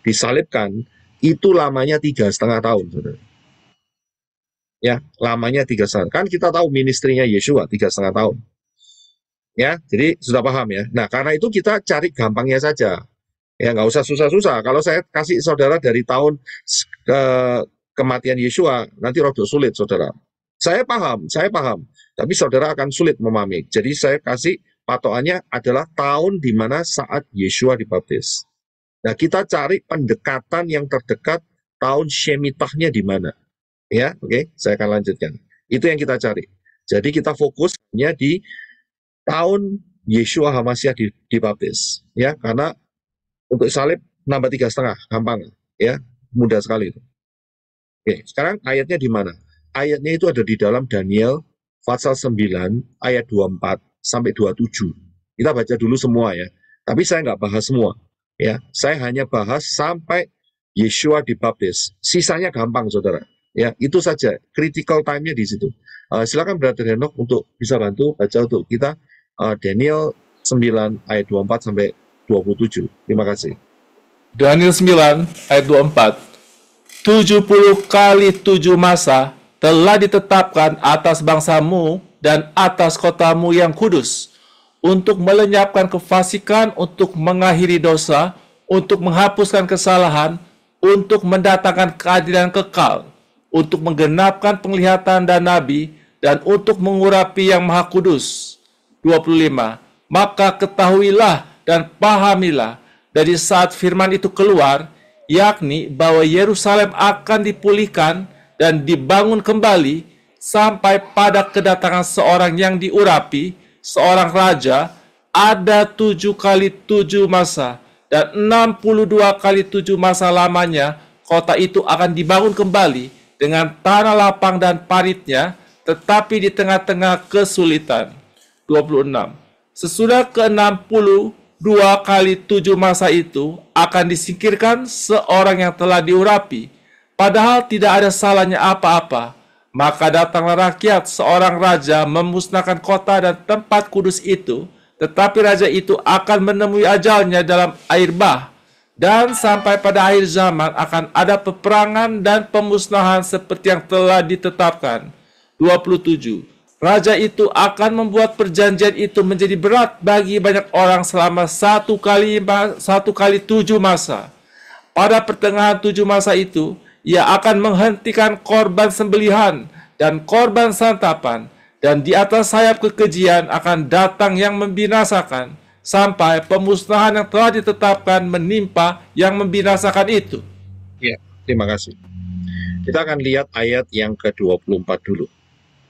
disalibkan itu lamanya 3,5 tahun, saudara. Ya, lamanya 3,5. Kan kita tahu ministrinya Yeshua 3,5 tahun. Ya, jadi sudah paham ya. Nah, karena itu kita cari gampangnya saja. Ya, nggak usah susah-susah. Kalau saya kasih saudara dari tahun kematian Yeshua, nanti rodok sulit, saudara. Saya paham. Tapi saudara akan sulit memahami. Jadi saya kasih patokannya adalah tahun di mana saat Yeshua dibaptis. Nah, kita cari pendekatan yang terdekat tahun Shemitahnya di mana. Ya, oke, saya akan lanjutkan. Itu yang kita cari. Jadi kita fokusnya di tahun Yeshua HaMashiach dibaptis. Ya, karena untuk salib nambah 3,5, gampang. Ya, mudah sekali itu. Oke, sekarang ayatnya di mana? Ayatnya itu ada di dalam Daniel pasal 9 ayat 24 sampai 27. Kita baca dulu semua ya. Tapi saya nggak bahas semua. Ya, saya hanya bahas sampai Yeshua dibaptis. Sisanya gampang, saudara. Ya, itu saja. Critical time-nya di situ. Silakan Brother Henok untuk bisa bantu baca untuk kita Daniel 9 ayat 24 sampai 27. Terima kasih. Daniel 9 ayat 24. 70 kali 7 masa telah ditetapkan atas bangsamu dan atas kotamu yang kudus, untuk melenyapkan kefasikan, untuk mengakhiri dosa, untuk menghapuskan kesalahan, untuk mendatangkan keadilan kekal, untuk menggenapkan penglihatan dan nabi, dan untuk mengurapi yang maha kudus. 25. Maka ketahuilah dan pahamilah dari saat firman itu keluar, yakni bahwa Yerusalem akan dipulihkan dan dibangun kembali sampai pada kedatangan seorang yang diurapi, seorang raja. Ada 7 kali 7 masa dan 62 kali 7 masa lamanya kota itu akan dibangun kembali dengan tanah lapang dan paritnya, tetapi di tengah-tengah kesulitan. 26. Sesudah ke-62 kali 7 masa itu akan disingkirkan seorang yang telah diurapi, padahal tidak ada salahnya apa-apa. Maka datanglah rakyat, seorang raja memusnahkan kota dan tempat kudus itu, tetapi raja itu akan menemui ajalnya dalam air bah. Dan sampai pada akhir zaman akan ada peperangan dan pemusnahan seperti yang telah ditetapkan. 27. Raja itu akan membuat perjanjian itu menjadi berat bagi banyak orang selama satu kali 7 masa. Pada pertengahan 7 masa itu, ia akan menghentikan korban sembelihan dan korban santapan, dan di atas sayap kekejian akan datang yang membinasakan, sampai pemusnahan yang telah ditetapkan menimpa yang membinasakan itu. Ya, terima kasih. Kita akan lihat ayat yang ke-24 dulu.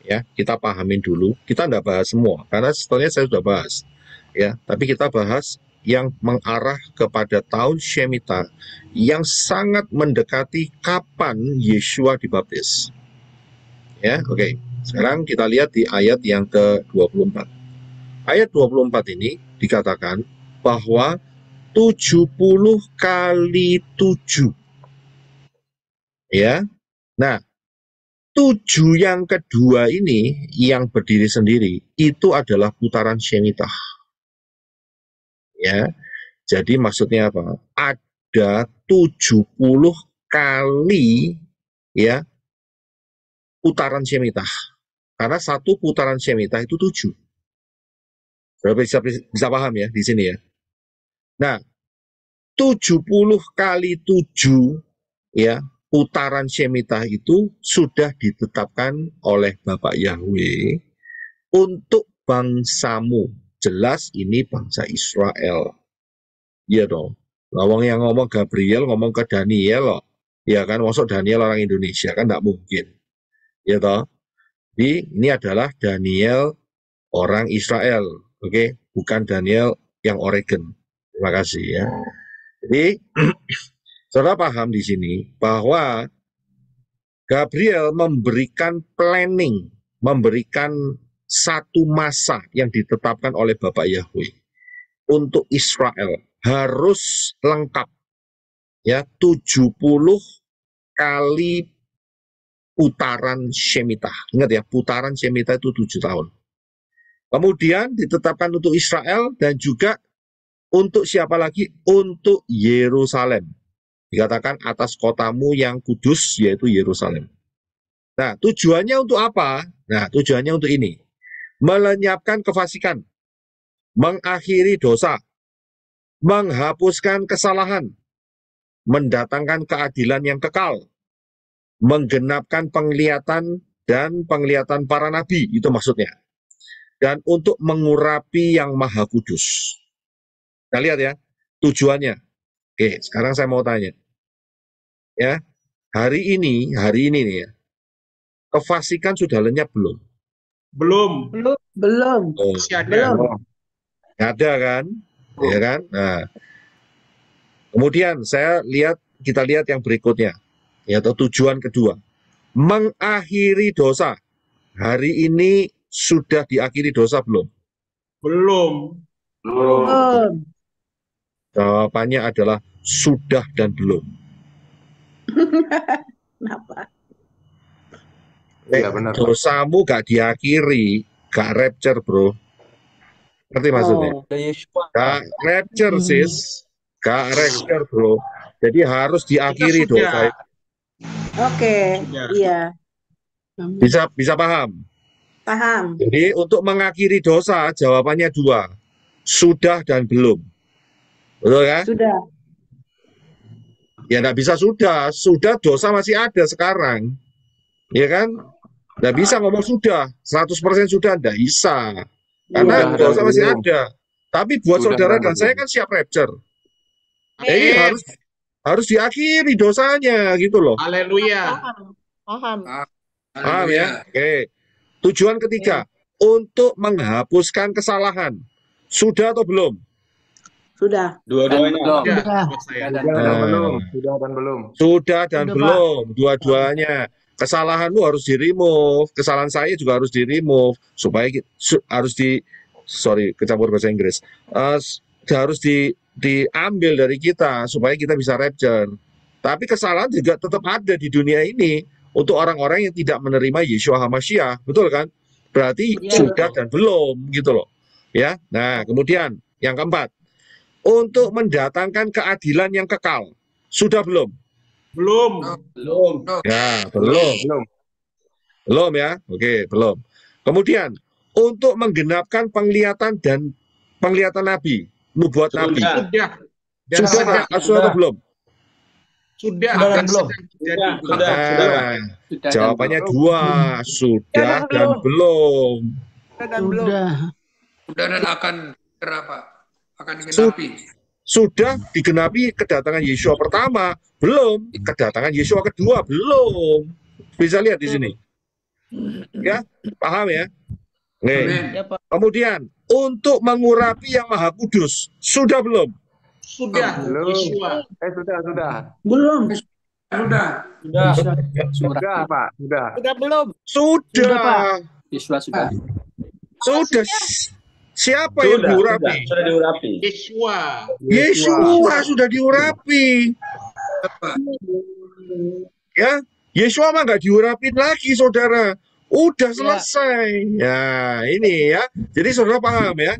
Ya, kita pahamin dulu. Kita nggak bahas semua, karena setelahnya saya sudah bahas. Ya, tapi kita bahas yang mengarah kepada tahun Shemitah yang sangat mendekati kapan Yeshua dibaptis. Ya, oke. Sekarang kita lihat di ayat yang ke-24. Ayat 24 ini dikatakan bahwa 70 kali 7. Ya. Nah, 7 yang kedua ini yang berdiri sendiri itu adalah putaran Shemitah. Ya. Jadi maksudnya apa? Ada 70 kali ya putaran Shemitah. Karena satu putaran Shemitah itu 7. Bisa paham ya di sini ya. Nah, 70 kali 7 ya putaran Shemitah itu sudah ditetapkan oleh Bapak Yahweh untuk bangsamu. Jelas ini bangsa Israel. Iya dong. Lawang yang ngomong Gabriel ngomong ke Daniel loh. Ya kan, masuk Daniel orang Indonesia kan enggak mungkin. Ya toh. Jadi ini adalah Daniel orang Israel. Oke, bukan Daniel yang Oregon. Terima kasih ya. Jadi saudara paham di sini bahwa Gabriel memberikan planning, memberikan satu masa yang ditetapkan oleh Bapak Yahweh untuk Israel harus lengkap ya 70 kali putaran Shemitah. Ingat ya, putaran Shemitah itu 7 tahun. Kemudian ditetapkan untuk Israel dan juga untuk siapa lagi? Untuk Yerusalem. Dikatakan atas kotamu yang kudus, yaitu Yerusalem. Nah, tujuannya untuk apa? Nah, tujuannya untuk ini. Melenyapkan kefasikan, mengakhiri dosa, menghapuskan kesalahan, mendatangkan keadilan yang kekal, menggenapkan penglihatan dan penglihatan para nabi, itu maksudnya. Dan untuk mengurapi yang maha kudus. Kita lihat ya, tujuannya. Oke, sekarang saya mau tanya. Ya, hari ini nih ya, kefasikan sudah lenyap belum? Belum. Oh, Masih ada. ada kan? Ya kan? Nah, kemudian kita lihat yang berikutnya, yaitu tujuan kedua. Mengakhiri dosa. Hari ini sudah diakhiri dosa belum? Belum. Jawabannya adalah sudah dan belum. Kenapa? Iya benar. Dosamu gak diakhiri, gak rapture bro. Ngerti maksudnya? Gak rapture sis, gak rapture bro. Jadi harus diakhiri dosa. Oke, iya. Bisa paham? Paham. Jadi untuk mengakhiri dosa jawabannya 2, sudah dan belum. Betul kan? Sudah. Ya nggak bisa sudah dosa masih ada sekarang. Ya kan? Nggak bisa ngomong sudah, 100% sudah, nggak bisa. Karena Sudah dosa dan masih belum. ada. Tapi buat Sudah saudara dan dan saya belum. kan siap rapture. Jadi harus diakhiri dosanya gitu loh. Haleluya. Paham. Paham ya? Oke. Tujuan ketiga, untuk menghapuskan kesalahan. Sudah atau belum? Sudah. Dua-duanya. Sudah. Sudah dan belum. Sudah dan Sudah, belum, dua-duanya. Kesalahanmu harus di-remove, kesalahan saya juga harus di-remove supaya kecampur bahasa Inggris. Harus diambil dari kita supaya kita bisa rapture. Tapi kesalahan juga tetap ada di dunia ini. untuk orang-orang yang tidak menerima Yeshua HaMasyiah, betul kan? Berarti sudah dan belum gitu loh. Ya. Nah, kemudian yang keempat, untuk mendatangkan keadilan yang kekal. Sudah belum? Belum. Ya, belum. Belum ya? Oke, belum. Kemudian, untuk menggenapkan penglihatan Nabi, nubuat Nabi. Sudah atau belum? Sudah dan belum. Jawabannya dua, sudah dan belum. Sudah dan akan digenapi. Sudah digenapi kedatangan Yeshua pertama, belum. Kedatangan Yeshua kedua, belum. Bisa lihat di sini. Ya, paham ya? Nih. Kemudian, untuk mengurapi yang Maha Kudus, sudah belum? Sudah. Belum. Sudah, Pak. Sudah. Sudah belum? Sudah. Sudah. Siapa yang diurapi? Sudah diurapi. Yeshua sudah diurapi. Ya, Yeshua mah nggak diurapin lagi, saudara. Udah selesai. Ya, ini ya. Jadi saudara paham ya?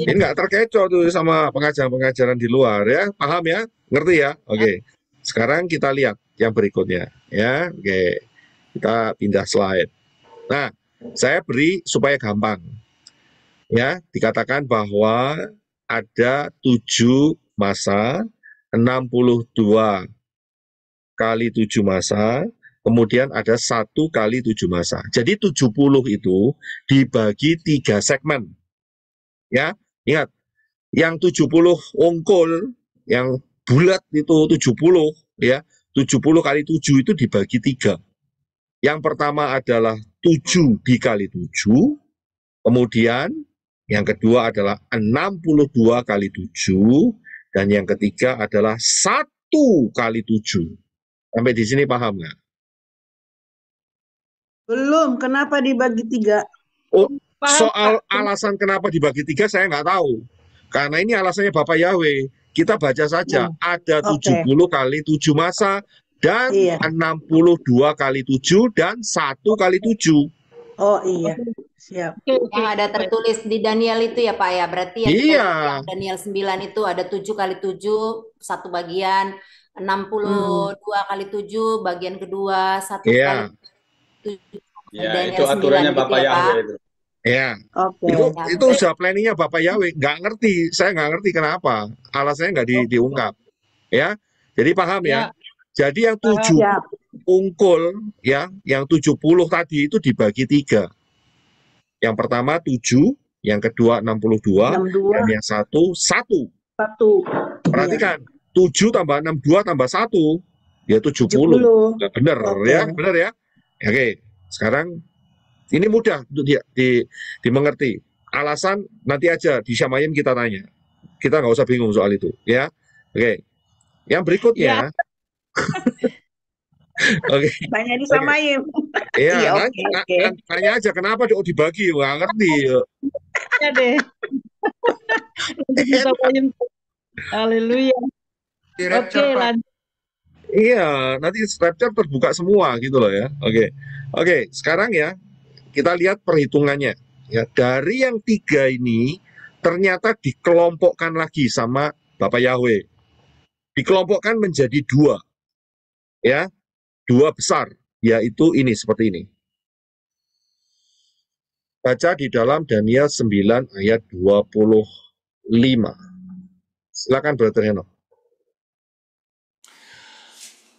Ini nggak terkecoh tuh sama pengajaran-pengajaran di luar ya. Paham ya? Ngerti ya? Oke. Sekarang kita lihat yang berikutnya ya. Oke. Kita pindah slide. Nah, saya beri supaya gampang. Ya, dikatakan bahwa ada 7 masa, 62 kali 7 masa, kemudian ada 1 kali 7 masa. Jadi 70 itu dibagi 3 segmen. Ya, ingat, yang 70 ungkul, yang bulat itu 70, ya, 70 kali 7 itu dibagi 3. Yang pertama adalah 7 dikali 7, kemudian yang kedua adalah 62 kali 7, dan yang ketiga adalah 1 kali 7. Sampai di sini paham nggak? Belum. Kenapa dibagi 3? Oh, soal alasan kenapa dibagi 3 saya nggak tahu. Karena ini alasannya Bapak Yahweh. Kita baca saja. Ada 70 kali 7 masa, dan 62 kali 7, dan 1 kali 7. Oh iya. Siap. Yang ada tertulis di Daniel itu ya Pak ya. Berarti yang Daniel 9 itu ada 7 kali 7, 1 bagian. 62 kali 7, bagian kedua, 1 kali 7. Ya, itu aturannya Bapak Yahweh itu. Ya, itu sudah planningnya Bapak Yahweh. Nggak ngerti, saya nggak ngerti kenapa. Alasannya nggak diungkap. Ya, jadi paham ya. Jadi yang 7 ungkul, ya, yang 70 tadi itu dibagi 3. Yang pertama 7, yang kedua 62, dan yang 1. Perhatikan, 7 tambah 62 tambah 1, ya 70. Bener ya, bener ya. Oke, sekarang ini mudah untuk dimengerti. Alasan nanti aja di Syamayim kita tanya. Kita nggak usah bingung soal itu, ya. Oke. Yang berikutnya. Oke. Tanya di Syamayim. Iya, tanya aja kenapa dibagi, nggak ngerti. Ya deh. Haleluya. Oke, lanjut. Iya, nanti rapture terbuka semua gitu loh ya. Oke, sekarang ya kita lihat perhitungannya. Ya, dari yang 3 ini ternyata dikelompokkan lagi sama Bapak Yahweh. Dikelompokkan menjadi 2. Ya, 2 besar, yaitu ini seperti ini. Baca di dalam Daniel 9 ayat 25. Silakan Brother Heno.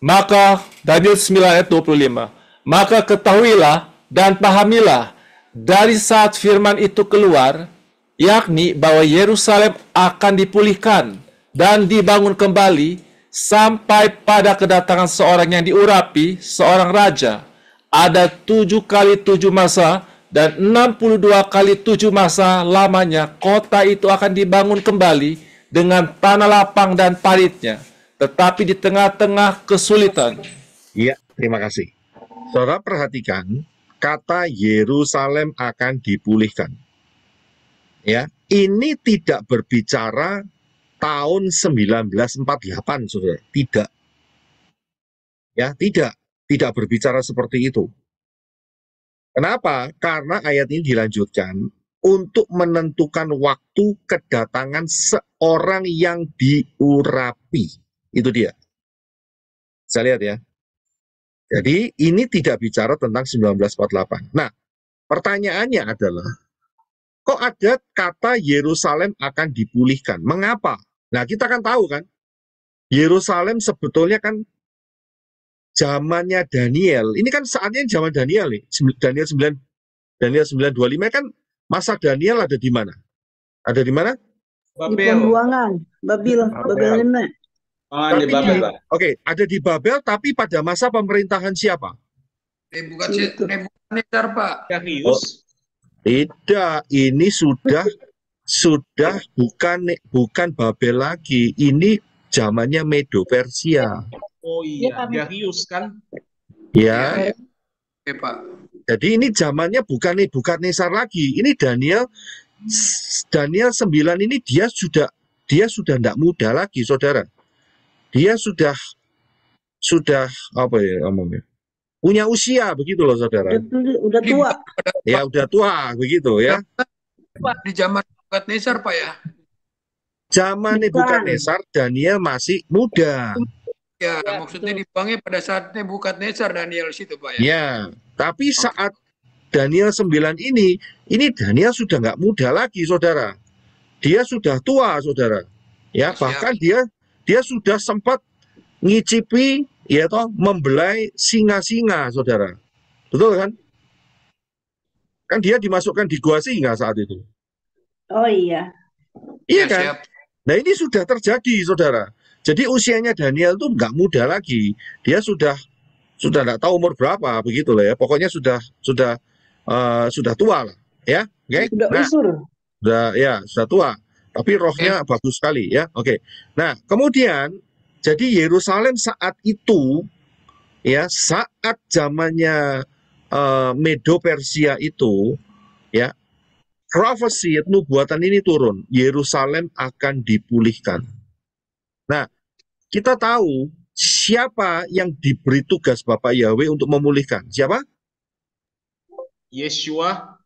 Maka Daniel 9 ayat 25. Maka ketahuilah dan pahamilah dari saat firman itu keluar, yakni bahwa Yerusalem akan dipulihkan dan dibangun kembali sampai pada kedatangan seorang yang diurapi, seorang raja. Ada 7 kali 7 masa dan 62 kali 7 masa lamanya kota itu akan dibangun kembali dengan tanah lapang dan paritnya, tetapi di tengah-tengah kesulitan. Iya, terima kasih. Saudara perhatikan, kata Yerusalem akan dipulihkan. Ya, ini tidak berbicara tahun 1948, Saudara. Tidak. Ya, tidak. tidak berbicara seperti itu. Kenapa? Karena ayat ini dilanjutkan untuk menentukan waktu kedatangan seorang yang diurapi. Itu dia. Saya lihat ya. Jadi ini tidak bicara tentang 1948. Nah, pertanyaannya adalah, kok ada kata Yerusalem akan dipulihkan? Mengapa? Nah, kita kan tahu kan, Yerusalem sebetulnya kan zamannya Daniel. Ini kan saatnya zaman Daniel nih. Daniel 9:25 kan masa Daniel ada di mana? Ada di mana? Di pembuangan, Babel 5. Di Babel, Pak. Oke, ada di Babel, tapi pada masa pemerintahan siapa? Nebukadnezar, Pak. Tidak, ini sudah bukan Babel lagi. Ini zamannya Medo Persia. Oh iya, Darius kan? Ya. Oke, Pak. Jadi ini zamannya bukan Nebukadnezar lagi. Ini Daniel 9 ini dia sudah tidak muda lagi, saudara. Dia sudah apa ya ngomongnya? Punya usia begitu loh, saudara. Udah tua. Ya udah tua begitu ya. Pak, di zaman Nebukadnezar, Pak ya. Zaman Nebukadnezar Daniel masih muda. Ya, maksudnya dipanggil pada saat Nebukadnezar Daniel situ, Pak ya. Ya, tapi saat Daniel 9 ini Daniel sudah nggak muda lagi, saudara. Dia sudah tua, saudara. Ya, bahkan dia sudah sempat ngicipi, ya toh, membelai singa-singa, saudara. Betul kan? Kan dia dimasukkan di gua singa saat itu. Oh iya. Iya kan? Nah ini sudah terjadi, saudara. Jadi usianya Daniel tuh nggak muda lagi. Dia sudah nggak tahu umur berapa, begitu lah ya. Pokoknya sudah tua lah, ya. Oke. Sudah usur. Sudah tua. Tapi rohnya bagus sekali, ya. Oke. Nah kemudian jadi Yerusalem saat itu, ya, saat zamannya Medo Persia itu, ya, profesi nubuatan ini turun, Yerusalem akan dipulihkan. Nah, kita tahu siapa yang diberi tugas Bapak Yahweh untuk memulihkan. Siapa? Yesua,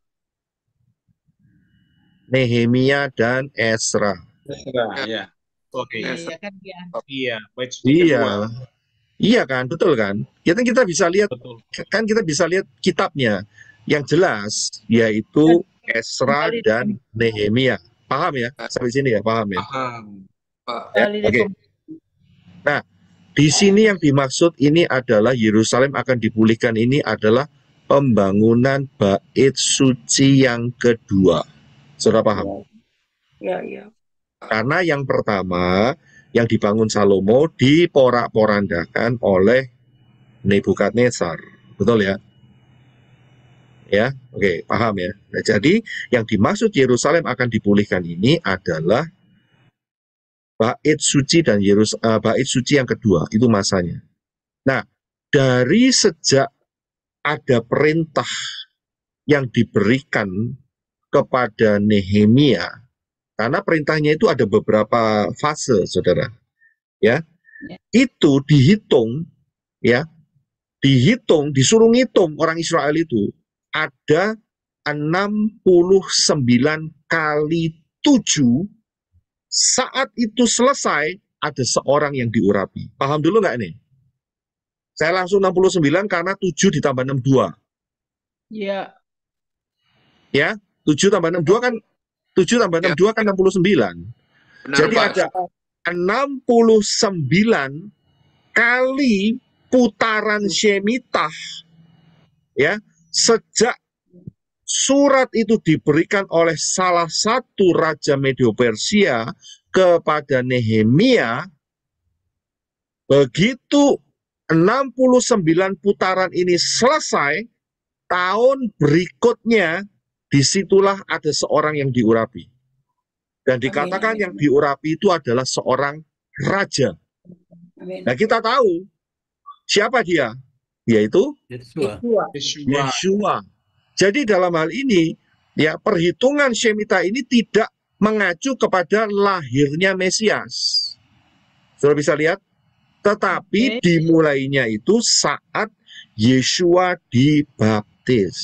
Nehemia dan Ezra. Ya. Oke. Iya kan dia. Iya, Iya kan, betul kan? Kita bisa lihat, kan kita bisa lihat kitabnya yang jelas, yaitu Ezra dan Nehemia. Paham ya? Sampai sini ya, paham ya? Paham. Oke. Nah, di sini yang dimaksud ini adalah Yerusalem akan dipulihkan, ini adalah pembangunan bait suci yang kedua. Saudara paham? Ya. Karena yang pertama yang dibangun Salomo diporak-porandakan oleh Nebukadnezar. Betul ya? Ya, oke, paham ya. Nah, jadi yang dimaksud Yerusalem akan dipulihkan ini adalah bait suci dan bait suci yang kedua, itu masanya. Nah, dari sejak ada perintah yang diberikan kepada Nehemia, karena perintahnya itu ada beberapa fase, saudara. Ya, itu dihitung, ya, disuruh ngitung orang Israel itu ada 69 kali 7. Saat itu selesai, ada seorang yang diurapi. Paham dulu nggak ini? Saya langsung 69 karena 7 ditambah 62. Iya. Ya, 7 tambah 62 kan 7 tambah 62 kan 69. Benar, jadi Pak. ada 69 kali putaran Shemitah, ya, sejak surat itu diberikan oleh salah satu raja Medo Persia kepada Nehemia. Begitu 69 putaran ini selesai, tahun berikutnya disitulah ada seorang yang diurapi. Dan dikatakan yang diurapi itu adalah seorang raja. Nah, kita tahu siapa dia, yaitu Yesua. Jadi dalam hal ini, ya, perhitungan Shemitah ini tidak mengacu kepada lahirnya Mesias. Sudah bisa lihat? Tetapi dimulainya itu saat Yeshua dibaptis.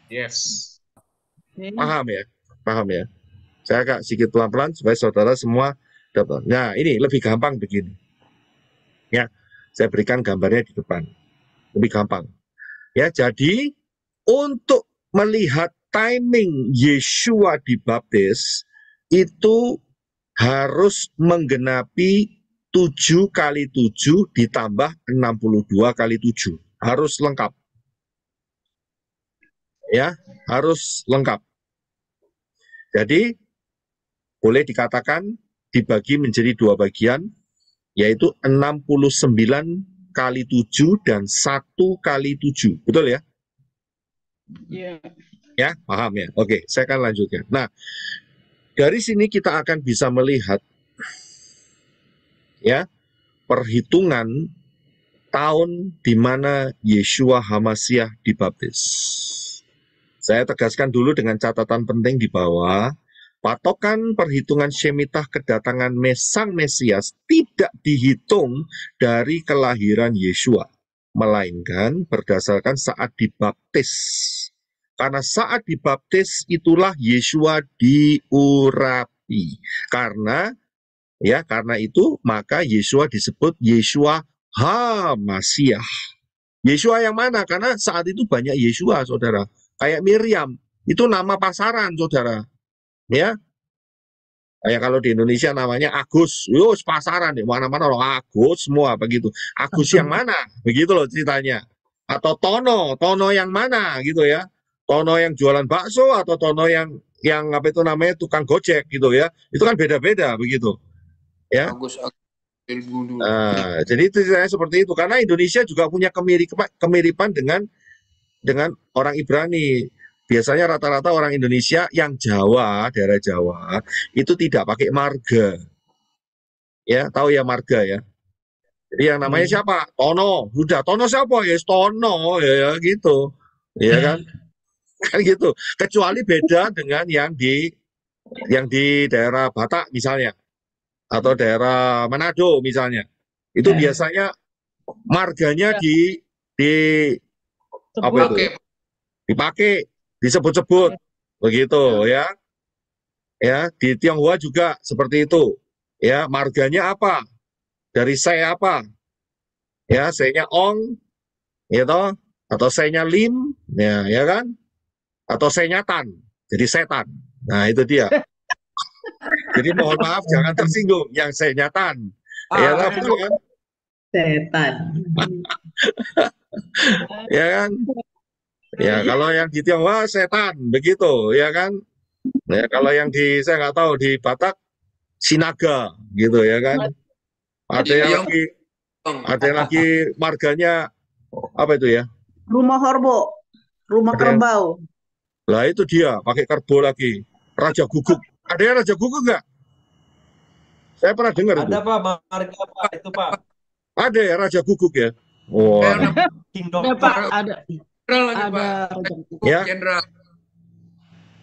Yes. Paham ya? Paham ya? Saya agak sedikit pelan-pelan supaya saudara semua dapat. Nah, ini lebih gampang begini. Ya, saya berikan gambarnya di depan. Lebih gampang. Ya, jadi untuk melihat timing Yeshua dibaptis itu harus menggenapi 7 kali 7 ditambah 62 kali 7. Harus lengkap. Ya, harus lengkap. Jadi, boleh dikatakan dibagi menjadi 2 bagian, yaitu 69 kali 7 dan 1 kali 7. Betul ya? Iya. Ya, paham ya? Oke, saya akan lanjutkan. Nah, dari sini kita akan bisa melihat ya perhitungan tahun di mana Yeshua HaMasyiah dibaptis. Saya tegaskan dulu dengan catatan penting di bawah, patokan perhitungan Shemitah kedatangan Sang Mesias tidak dihitung dari kelahiran Yeshua, melainkan berdasarkan saat dibaptis. Karena saat dibaptis itulah Yeshua diurapi. Karena itu maka Yeshua disebut Yeshua HaMasyiah. Yeshua yang mana? Karena saat itu banyak Yeshua, saudara. Kayak Miriam, itu nama pasaran, saudara. Ya, kayak kalau di Indonesia namanya Agus, yus pasaran di mana-mana orang Agus semua begitu. Agus yang mana? Begitu loh ceritanya. Atau Tono yang mana gitu ya. Tono yang jualan bakso atau Tono yang apa itu namanya tukang gojek gitu ya. Itu kan beda-beda begitu. Ya. Jadi itu ceritanya seperti itu karena Indonesia juga punya kemiripan dengan orang Ibrani. Biasanya rata-rata orang Indonesia yang Jawa, daerah Jawa, itu tidak pakai marga. Ya, tahu ya marga ya. Jadi yang namanya siapa? Tono. Udah, Tono siapa? Ya, Tono, ya gitu. Ya kan? Kan gitu. Kecuali beda dengan yang di daerah Batak misalnya. Atau daerah Manado misalnya. Itu biasanya marganya apa itu? Dipakai, disebut-sebut begitu ya. Ya, di Tionghoa juga seperti itu. Ya, marganya apa? Dari saya apa? Ya, saya-nya Ong, gitu, atau saya-nya Lim, ya kan? Atau saya-nya Tan, jadi setan. Nah, itu dia. Jadi mohon maaf jangan tersinggung yang saya-nya Tan. Ya, betul kan? Setan. Ya kan? Ya, kalau yang di Tionghoa setan, begitu, ya kan? Ya, kalau yang saya nggak tahu di Batak Sinaga, gitu ya kan? Ada yang lagi marganya apa itu ya? Rumah Horbo, rumah kerbau. Lah itu dia pakai kerbau lagi. Raja Guguk. Ada yang Raja Guguk nggak? Saya pernah dengar itu. Ada Pak, marga Pak itu Pak. Ada ya Raja Guguk ya. Wah. Ada Pak, ada. Ya.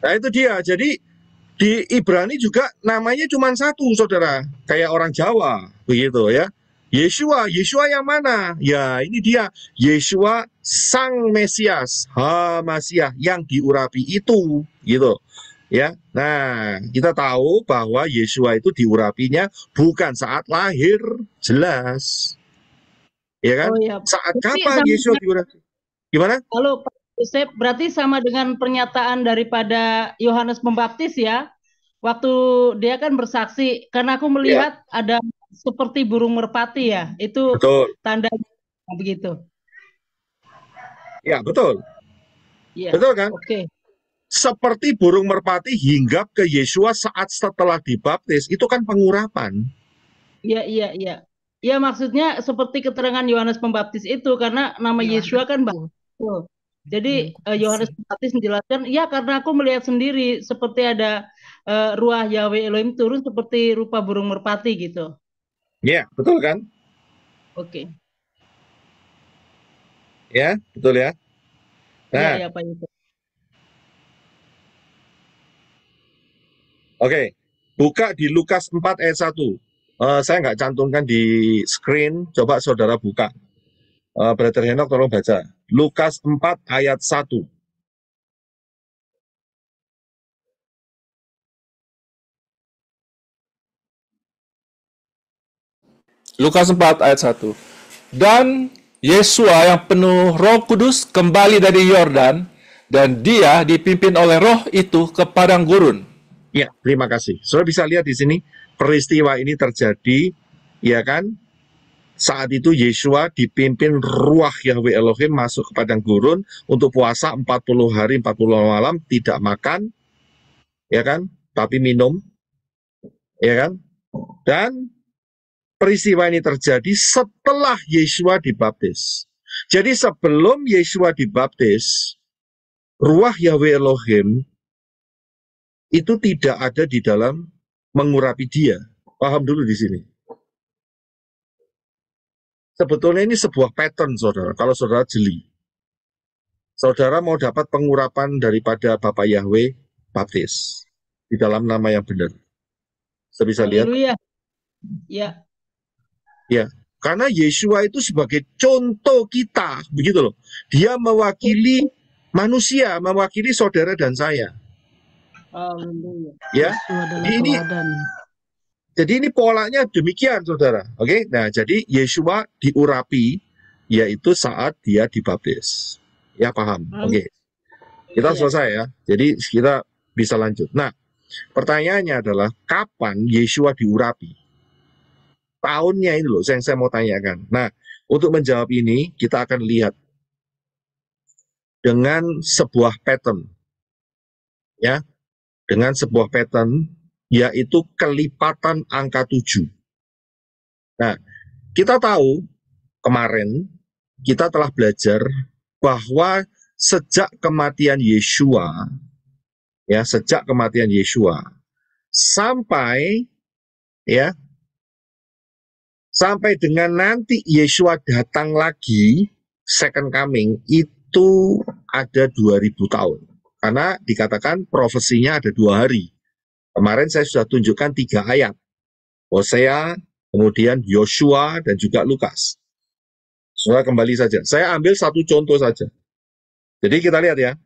Nah itu dia. Jadi di Ibrani juga namanya cuma satu, saudara. Kayak orang Jawa, begitu ya. Yeshua yang mana? Ya ini dia, Yeshua Sang Mesias, HaMasyiah yang diurapi itu, gitu. Ya, nah kita tahu bahwa Yeshua itu diurapinya bukan saat lahir, jelas. Ya kan? Oh, ya. Saat kapan Yeshua diurapi? Gimana? Kalau Pak Yosef berarti sama dengan pernyataan daripada Yohanes Pembaptis ya. Waktu dia kan bersaksi, karena aku melihat ada seperti burung merpati ya. Itu tanda begitu. Ya, betul. Ya. Betul kan? Oke. Seperti burung merpati hinggap ke Yeshua saat setelah dibaptis, itu kan pengurapan. Iya. Ya maksudnya seperti keterangan Yohanes Pembaptis itu karena nama Yeshua kan bagus. Jadi Yohanes Pembaptis menjelaskan, ya karena aku melihat sendiri seperti ada ruah Yahweh Elohim turun seperti rupa burung merpati gitu. Iya, betul kan? Oke. Ya, betul ya. Nah, ya Pak Yusuf. Oke, buka di Lukas 4 ayat 1. Saya nggak cantumkan di screen, coba saudara buka. Brother Henok tolong baca. Lukas 4 ayat 1. Lukas 4 ayat 1. Dan Yesua yang penuh Roh Kudus kembali dari Yordan, dan dia dipimpin oleh Roh itu ke padang gurun. Ya, terima kasih. Saudara bisa lihat di sini peristiwa ini terjadi, ya kan? Saat itu Yesua dipimpin Ruach Yahweh Elohim masuk ke padang gurun untuk puasa 40 hari 40 malam, tidak makan, ya kan? Tapi minum, ya kan? Dan peristiwa ini terjadi setelah Yesua dibaptis. Jadi sebelum Yesua dibaptis, Ruach Yahweh Elohim itu tidak ada di dalam mengurapi dia. Paham dulu di sini. Sebetulnya ini sebuah pattern, saudara. Kalau saudara jeli, saudara mau dapat pengurapan daripada Bapak Yahweh, baptis di dalam nama yang benar. Saya bisa lihat. Ya. Ya, karena Yesua itu sebagai contoh kita, begitu loh. Dia mewakili manusia, mewakili saudara dan saya. Ya, jadi ini polanya demikian, saudara. Oke, nah jadi Yesua diurapi, yaitu saat dia dibaptis. Ya, paham? Oke, kita selesai ya. Jadi kita bisa lanjut. Nah, pertanyaannya adalah kapan Yesua diurapi? Tahunnya ini loh yang saya mau tanyakan. Nah, untuk menjawab ini kita akan lihat dengan sebuah pattern, ya, dengan sebuah pattern, yaitu kelipatan angka 7. Nah, kita tahu kemarin kita telah belajar bahwa sejak kematian Yesua, ya, sejak kematian Yesua sampai, ya, sampai dengan nanti Yesua datang lagi, second coming, itu ada 2000 tahun. Karena dikatakan profesinya ada 2 hari. Kemarin saya sudah tunjukkan 3 ayat. Hosea, kemudian Yosua, dan juga Lukas. Saudara kembali saja. Saya ambil satu contoh saja. Jadi kita lihat ya,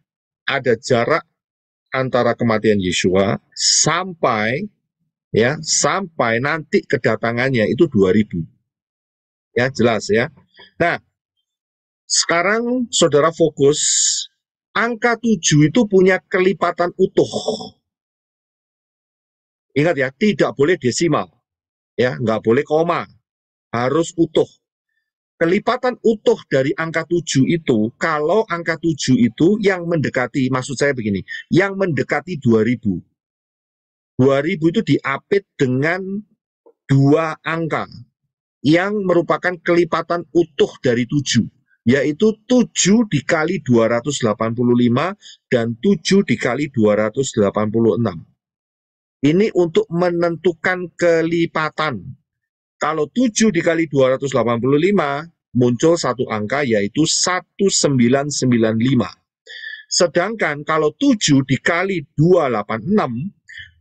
ada jarak antara kematian Yesua sampai, ya, sampai nanti kedatangannya itu 2000. Ya, jelas ya. Nah, sekarang saudara fokus, angka 7 itu punya kelipatan utuh. Ingat ya, tidak boleh desimal, ya, nggak boleh koma, harus utuh. Kelipatan utuh dari angka 7 itu, kalau angka 7 itu yang mendekati, maksud saya begini, yang mendekati 2000. 2000 itu diapit dengan 2 angka, yang merupakan kelipatan utuh dari 7, yaitu 7 dikali 285 dan 7 dikali 286. Ini untuk menentukan kelipatan. Kalau 7 dikali 285, muncul satu angka yaitu 1995. Sedangkan kalau 7 dikali 286,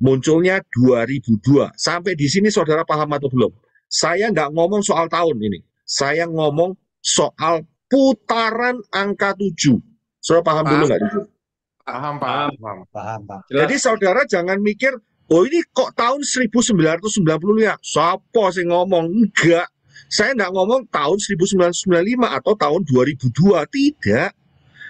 munculnya 2002. Sampai di sini saudara paham atau belum? Saya nggak ngomong soal tahun ini. Saya ngomong soal putaran angka 7. Saudara paham dulu nggak? Paham. Jadi saudara jangan mikir, oh ini kok tahun 1995, siapa sih ngomong? Enggak, saya enggak ngomong tahun 1995 atau tahun 2002, tidak.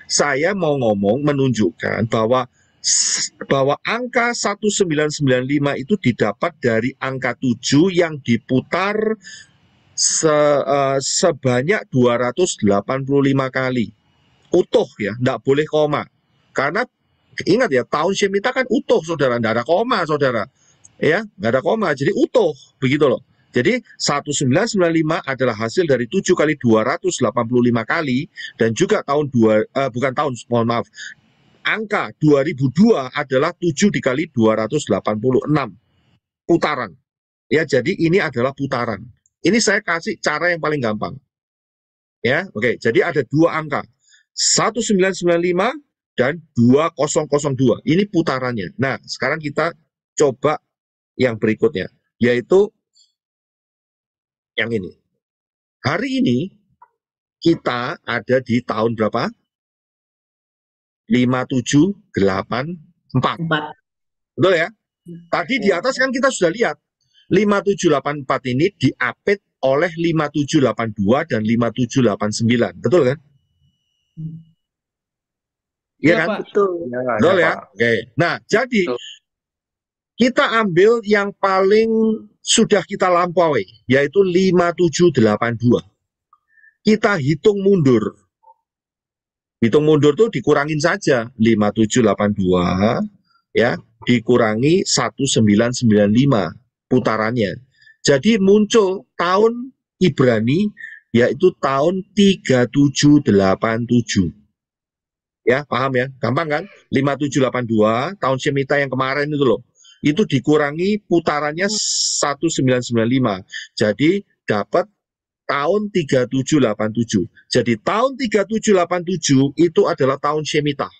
Saya mau ngomong menunjukkan bahwa angka 1995 itu didapat dari angka 7 yang diputar sebanyak 285 kali. Utuh ya, enggak boleh koma. Karena ingat ya, tahun Shemitah kan utuh, saudara, enggak ada koma, saudara. Ya, enggak ada koma, jadi utuh, begitu loh. Jadi 1995 adalah hasil dari 7 kali 285 kali, dan juga angka 2002 adalah 7 dikali 286 putaran. Ya, jadi ini adalah putaran. Ini saya kasih cara yang paling gampang. Ya, oke. Jadi ada 2 angka, 1995 dan 2002. Ini putarannya. Nah, sekarang kita coba yang berikutnya, yaitu yang ini. Hari ini kita ada di tahun berapa? 5784. Betul ya? Tadi di atas kan kita sudah lihat 5784 ini diapit oleh 5782 dan 5789. Betul kan? Iya kan? Pak. Betul. Betul ya? Oke. Nah, jadi kita ambil yang paling sudah kita lampaui, yaitu 5782. Kita hitung mundur. Hitung mundur tuh dikurangin saja 5782 ya, dikurangi 1995 putarannya. Jadi muncul tahun Ibrani yaitu tahun 3787. Ya, paham ya? Gampang kan? 5782 tahun Shemitah yang kemarin itu loh. Itu dikurangi putarannya 1995. Jadi dapat tahun 3787. Jadi tahun 3787 itu adalah tahun Shemitah.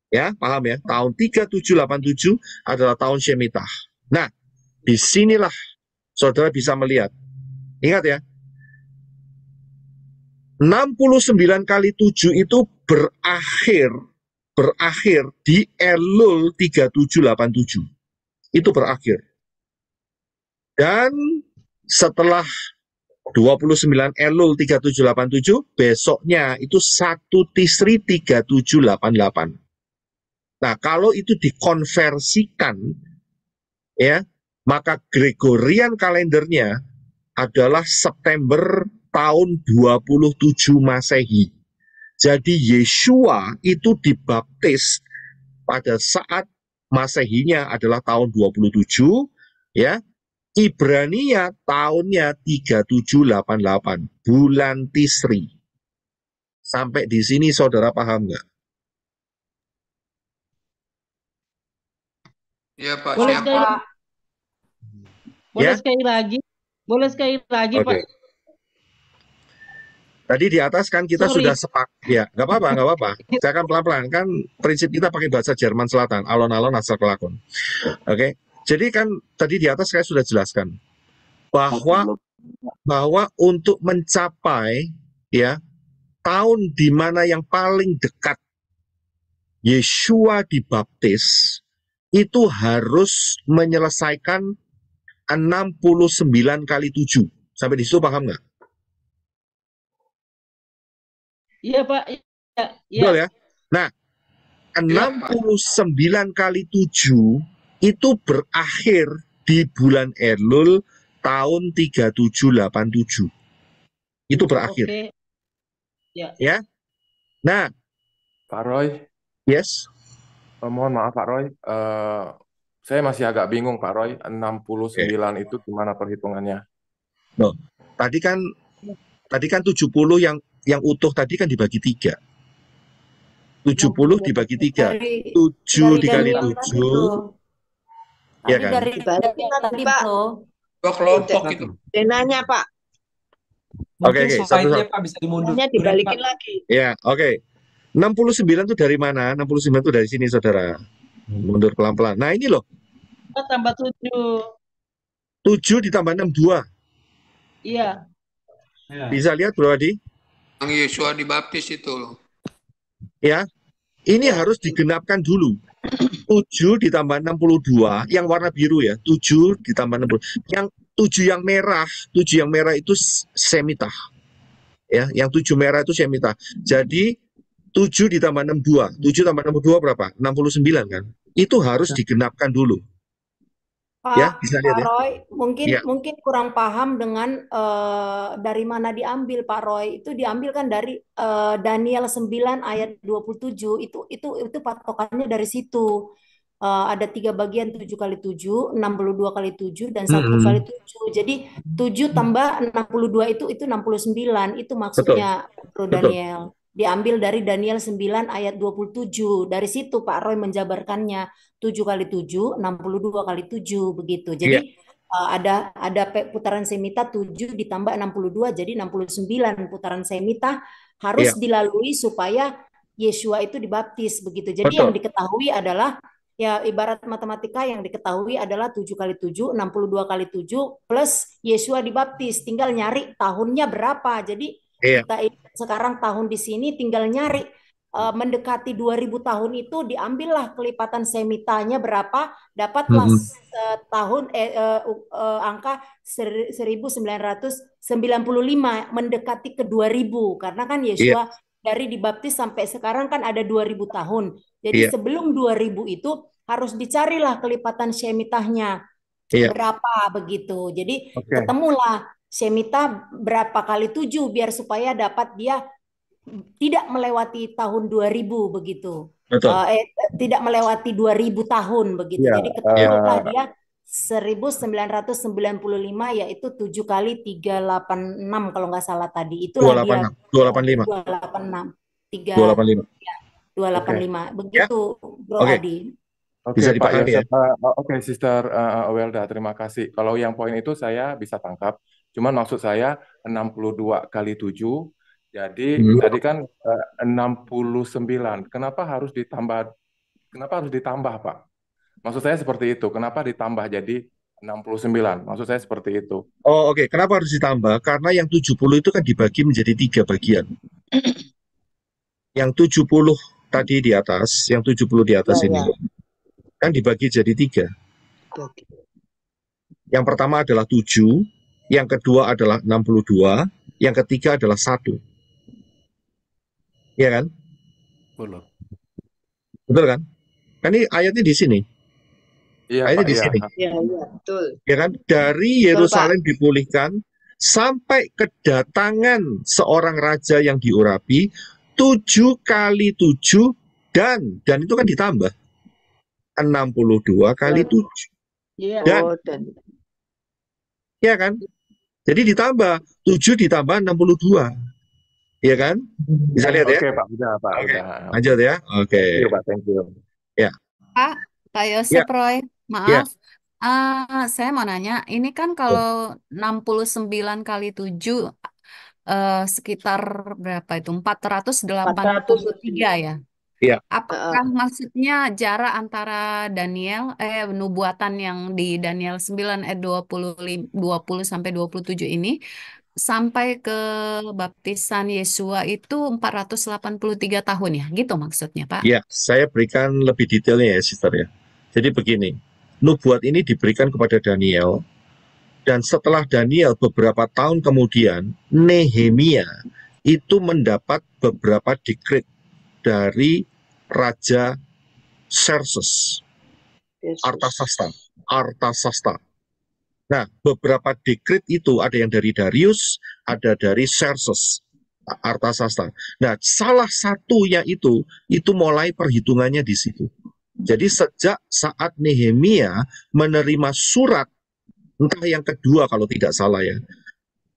Ya, paham ya? Tahun 3787 adalah tahun Shemitah. Nah, disinilah saudara bisa melihat. Ingat ya, 69 kali 7 itu berakhir di Elul 3787. Itu berakhir. Dan setelah 29 Elul 3787, besoknya itu 1 Tisri 3788. Nah, kalau itu dikonversikan, ya, maka Gregorian kalendernya adalah September tahun 27 Masehi. Jadi Yeshua itu dibaptis pada saat Masehinya adalah tahun 27, ya. Ibrania tahunnya 3788, bulan Tisri. Sampai di sini saudara paham nggak? Ya Pak, Boleh siap sekali, Pak. boleh Ya? sekali lagi, boleh sekali lagi Oke. Pak. Tadi di atas kan kita Sorry. sudah sepakat, ya nggak apa-apa, nggak apa-apa. Saya akan pelan-pelan, kan prinsip kita pakai bahasa Jerman Selatan, alon-alon asal kelakon. Oke, jadi kan tadi di atas saya sudah jelaskan bahwa untuk mencapai ya tahun di mana yang paling dekat Yeshua dibaptis itu harus menyelesaikan 69 kali 7. Sampai di situ paham nggak? Iya Pak, iya, iya. Betul ya? Nah, 69 kali 7 itu berakhir di bulan Elul tahun 3787. Itu berakhir. Oke. Ya. Ya. Nah, Pak Roy, yes. mohon maaf Pak Roy, saya masih agak bingung Pak Roy, 69 itu gimana perhitungannya? No, tadi kan 70 yang utuh tadi kan dibagi 3. 70 dibagi 3. 7 dikali 7. Ya kan? Dari tadi Pak. Dua kelompok itu. Denanya Pak. Oke, Mungkin slide-nya Pak bisa dimundur. Dibalikin lagi. Ya, oke. 69 itu dari mana? 69 itu dari sini, saudara. Mundur pelan-pelan. Nah, ini loh. Tambah 7. 7 ditambah 6, 2. Iya. Bisa lihat, Bro Adi? Yang Yesua dibaptis itu loh. Ya, ini harus digenapkan dulu. 7 ditambah 62, yang warna biru ya. 7 ditambah 60. Yang 7 yang merah itu Shemitah. Ya, yang 7 merah itu Shemitah. Jadi 7 ditambah 62. 7 tambah 62 berapa? 69 kan? Itu harus digenapkan dulu. Pak, Ya, bisa lihat Pak ya. Roy, Ya. mungkin kurang paham dengan dari mana diambil Pak Roy. Itu diambil kan dari Daniel 9 ayat 27. Itu patokannya dari situ. Ada 3 bagian, 7 kali 7, 62 kali 7, dan 1 kali 7. Jadi 7 tambah 62 itu 69. Itu maksudnya Bro Daniel. Diambil dari Daniel 9 ayat 27. Dari situ Pak Roy menjabarkannya. 7 kali 7, 62 kali 7, begitu. Jadi ada putaran Shemitah 7 ditambah 62, jadi 69 putaran Shemitah harus dilalui supaya Yeshua itu dibaptis, begitu. Jadi yang diketahui adalah, ya ibarat matematika, yang diketahui adalah 7 kali 7, 62 kali 7, plus Yeshua dibaptis. Tinggal nyari tahunnya berapa. Jadi Iya. Kita sekarang tahun di sini tinggal nyari mendekati 2000 tahun itu diambillah kelipatan semitanya berapa, dapatlah tahun angka 1995 mendekati ke 2000 karena kan Yesua dari dibaptis sampai sekarang kan ada 2000 tahun. Jadi sebelum 2000 itu harus dicarilah kelipatan semitahnya berapa begitu. Jadi ketemulah semita berapa kali 7 biar supaya dapat dia tidak melewati tahun 2000 begitu. Tidak melewati 2000 tahun begitu. Jadi ketemulah dia 1995 yaitu 7 kali 386 kalau nggak salah tadi. Itulah 286. dia 285. 285. Begitu Bro Adi. Oke, Bisa Pak dipahami ya? Oke, Sister Welda, terima kasih. Kalau yang poin itu saya bisa tangkap. Cuman maksud saya 62 kali 7, jadi tadi kan 69. Kenapa harus ditambah, Pak? Maksud saya seperti itu. Kenapa ditambah jadi 69? Maksud saya seperti itu. Oh, oke. Kenapa harus ditambah? Karena yang 70 itu kan dibagi menjadi 3 bagian. Yang 70 tadi di atas, yang 70 di atas ini kan dibagi jadi 3. Yang pertama adalah 7, yang kedua adalah 62, yang ketiga adalah 1. Iya kan? Betul kan? Kan ini ayatnya di sini. Iya, ayatnya Pak, di sini. Iya, betul. Ya kan? Dari Yerusalem dipulihkan sampai kedatangan seorang raja yang diurapi 7 kali 7 dan itu kan ditambah 62 kali 7. Dan ya kan? Jadi ditambah 7 ditambah 62. Iya kan? Bisa lihat ya? Oke, Pak. Udah, Pak. Oke. Udah. Lanjut ya. Oke. Thank you, Pak. Thank you. Ya. Pak Yosep Roy, Ya. maaf. Saya mau nanya, ini kan kalau 69 kali 7 sekitar berapa itu? 483 ya? Iya. Apakah maksudnya jarak antara nubuatan yang di Daniel 9 ayat 20 sampai 27 ini sampai ke baptisan Yesua itu 483 tahun ya? Gitu maksudnya, Pak? Ya, saya berikan lebih detailnya ya, Sister ya. Jadi begini, nubuat ini diberikan kepada Daniel, dan setelah Daniel beberapa tahun kemudian, Nehemia itu mendapat beberapa dekret dari Raja Xerxes, Artasasta. Nah, beberapa dekret itu ada yang dari Darius, ada dari Xerxes, Artasasta. Nah, salah satunya itu mulai perhitungannya di situ. Jadi sejak saat Nehemia menerima surat, entah yang kedua kalau tidak salah ya,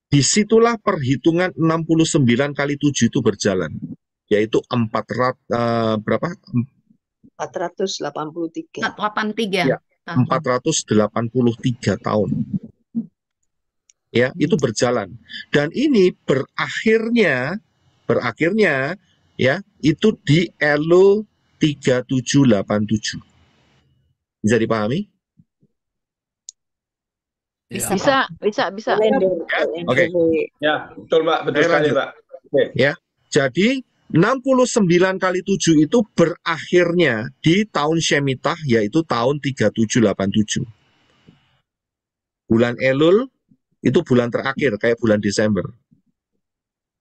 disitulah perhitungan 69 kali 7 itu berjalan, yaitu 483. Ya, 483 tahun. Ya, itu berjalan. Dan ini berakhirnya ya, itu di Elul 3787. Bisa dipahami? Bisa. Oke. Ya, betul Pak, betul sekali Pak. Ya, jadi 69 kali 7 itu berakhirnya di tahun Shemitah, yaitu tahun 3787. Bulan Elul itu bulan terakhir, kayak bulan Desember.